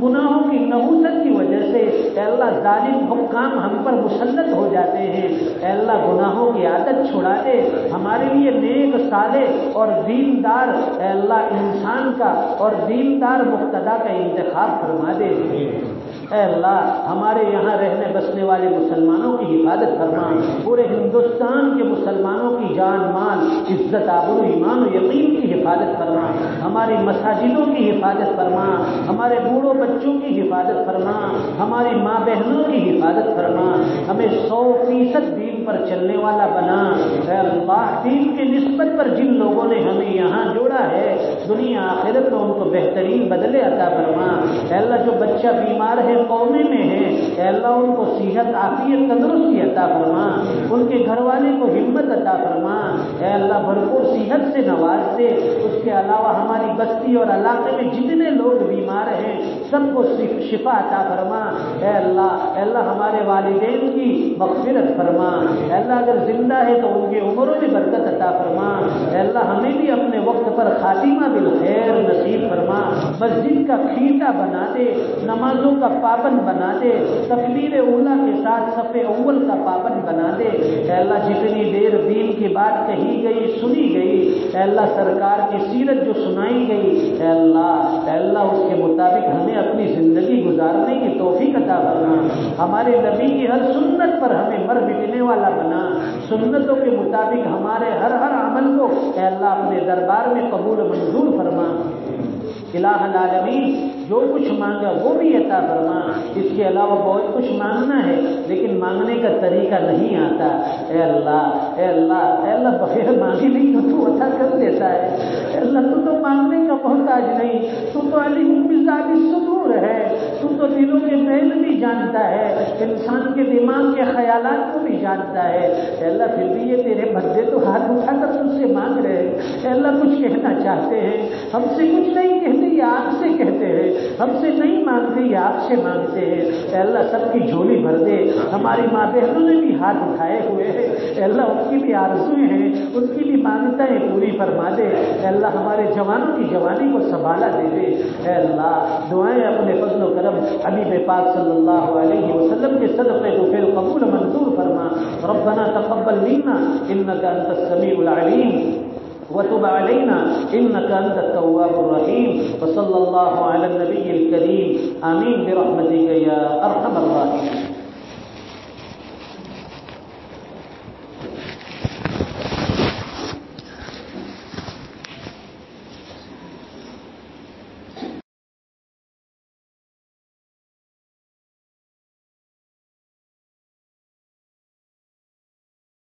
گناہوں کی نحوست کی وجہ سے اے اللہ ظالم حکام ہم پر مسلط ہو جاتے ہیں۔ اے اللہ گناہوں کی عادت چھڑا دے، ہمارے لیے نیک صالح اور دیندار اے اللہ انسان کا اور دیندار مقتدا کا انتخاب فرما دے۔ اے اللہ ہمارے یہاں رہنے بسنے والے مسلمانوں کی حفاظت فرما، پورے ہندوستان کے مسلمانوں کی جان مال عزت آبرو ایمان و یقین کی حفاظت فرما، ہماری مساجدوں کی حفاظت فرما، ہمارے بوڑھوں بچوں کی حفاظت فرما، ہماری ماں بہنوں کی حفاظت فرما، ہمیں 100% دین پر چلنے والا بنا۔ اے اللہ دین کے نسبت پر جن لوگوں نے ہمیں یہاں جوڑا ہے، دنیا آخرت میں ان کو بہترین بدلے عطا فرما۔ اے اللہ جو بچہ بیمار ہے قومے میں ہے، اے اللہ ان کو صحت عافیت تندرستی عطا فرما، ان کے گھر والے کو ہمت عطا فرما۔ اے اللہ بھرپور صحت سے نواز دے۔ اس کے علاوہ ہماری بستی اور علاقے میں جتنے لوگ بیمار ہیں سب کو شفا عطا فرما۔ اے اللہ ہمارے والدین کی مغفرت فرما۔ اے اللہ اگر زندہ ہے تو ان کی عمروں میں برکت عطا فرما۔ اے اللہ ہمیں بھی اپنے وقت پر خاتمہ بالخیر نصیب فرما، مسجد کا کھیٹا بنا دے، نمازوں کا پابند بنا دے، تکبیر اولیٰ کے ساتھ صف اول کا پابند بنا دے۔ اے اللہ جتنی دیر دین کی بات کہی گئی سنی گئی، اے اللہ سرکار کی سیرت جو سنائی گئی، اے اللہ اس کے مطابق ہمیں اپنی زندگی گزارنے کی توفیق عطا فرما۔ ہمارے نبی کی ہر سنت پر ہمیں مر مٹنے والا بنا، سنتوں کے مطابق ہمارے ہر عمل کو اے اللہ اپنے دربار میں قبول منظور فرما۔ الہ العالمین جو کچھ مانگا وہ بھی عطا فرما۔ اس کے علاوہ بہت کچھ مانگنا ہے لیکن مانگنے کا طریقہ نہیں آتا۔ اے اللہ بغیر مانگے نہیں تو عطا کر دیتا ہے۔ اے اللہ تو مانگنے کا محتاج نہیں، تو علیم بذات الصدور ہے، تو دلوں کے میل بھی جانتا ہے، انسان کے دماغ کے خیالات کو بھی جانتا ہے۔ اے اللہ پھر بھی یہ تیرے بندے تو ہاتھ اٹھا کر تجھ سے مانگ رہے ہیں۔ اے اللہ کچھ کہنا چاہتے ہیں، ہم سے کچھ نہیں کہتے، یہ آپ سے کہتے ہیں، ہم سے نہیں مانگتے یہ آپ سے مانگتے ہیں۔ اے اللہ سب کی جھولی بھر دے۔ ہماری ماں بہنوں نے بھی ہاتھ اٹھائے ہوئے ہیں، اے اللہ ان کی بھی کی آرزویں ہیں ان کی بھی مانگتیں پوری فرما دے. اے اللہ ہمارے جوانوں کی جوانی کو سنبھالا دے دے. اے اللہ دعائیں اپنے فضل و کرم حبیب پاک صلی اللہ علیہ وسلم کے صدقے کو پھر قبول منظور فرما. ربنا تقبل منا انك انت السميع العليم وتب علينا إنك أنت التواب الرحيم. وصلى الله على النبي الكريم. آمين برحمتك يا أرحم الراحمين.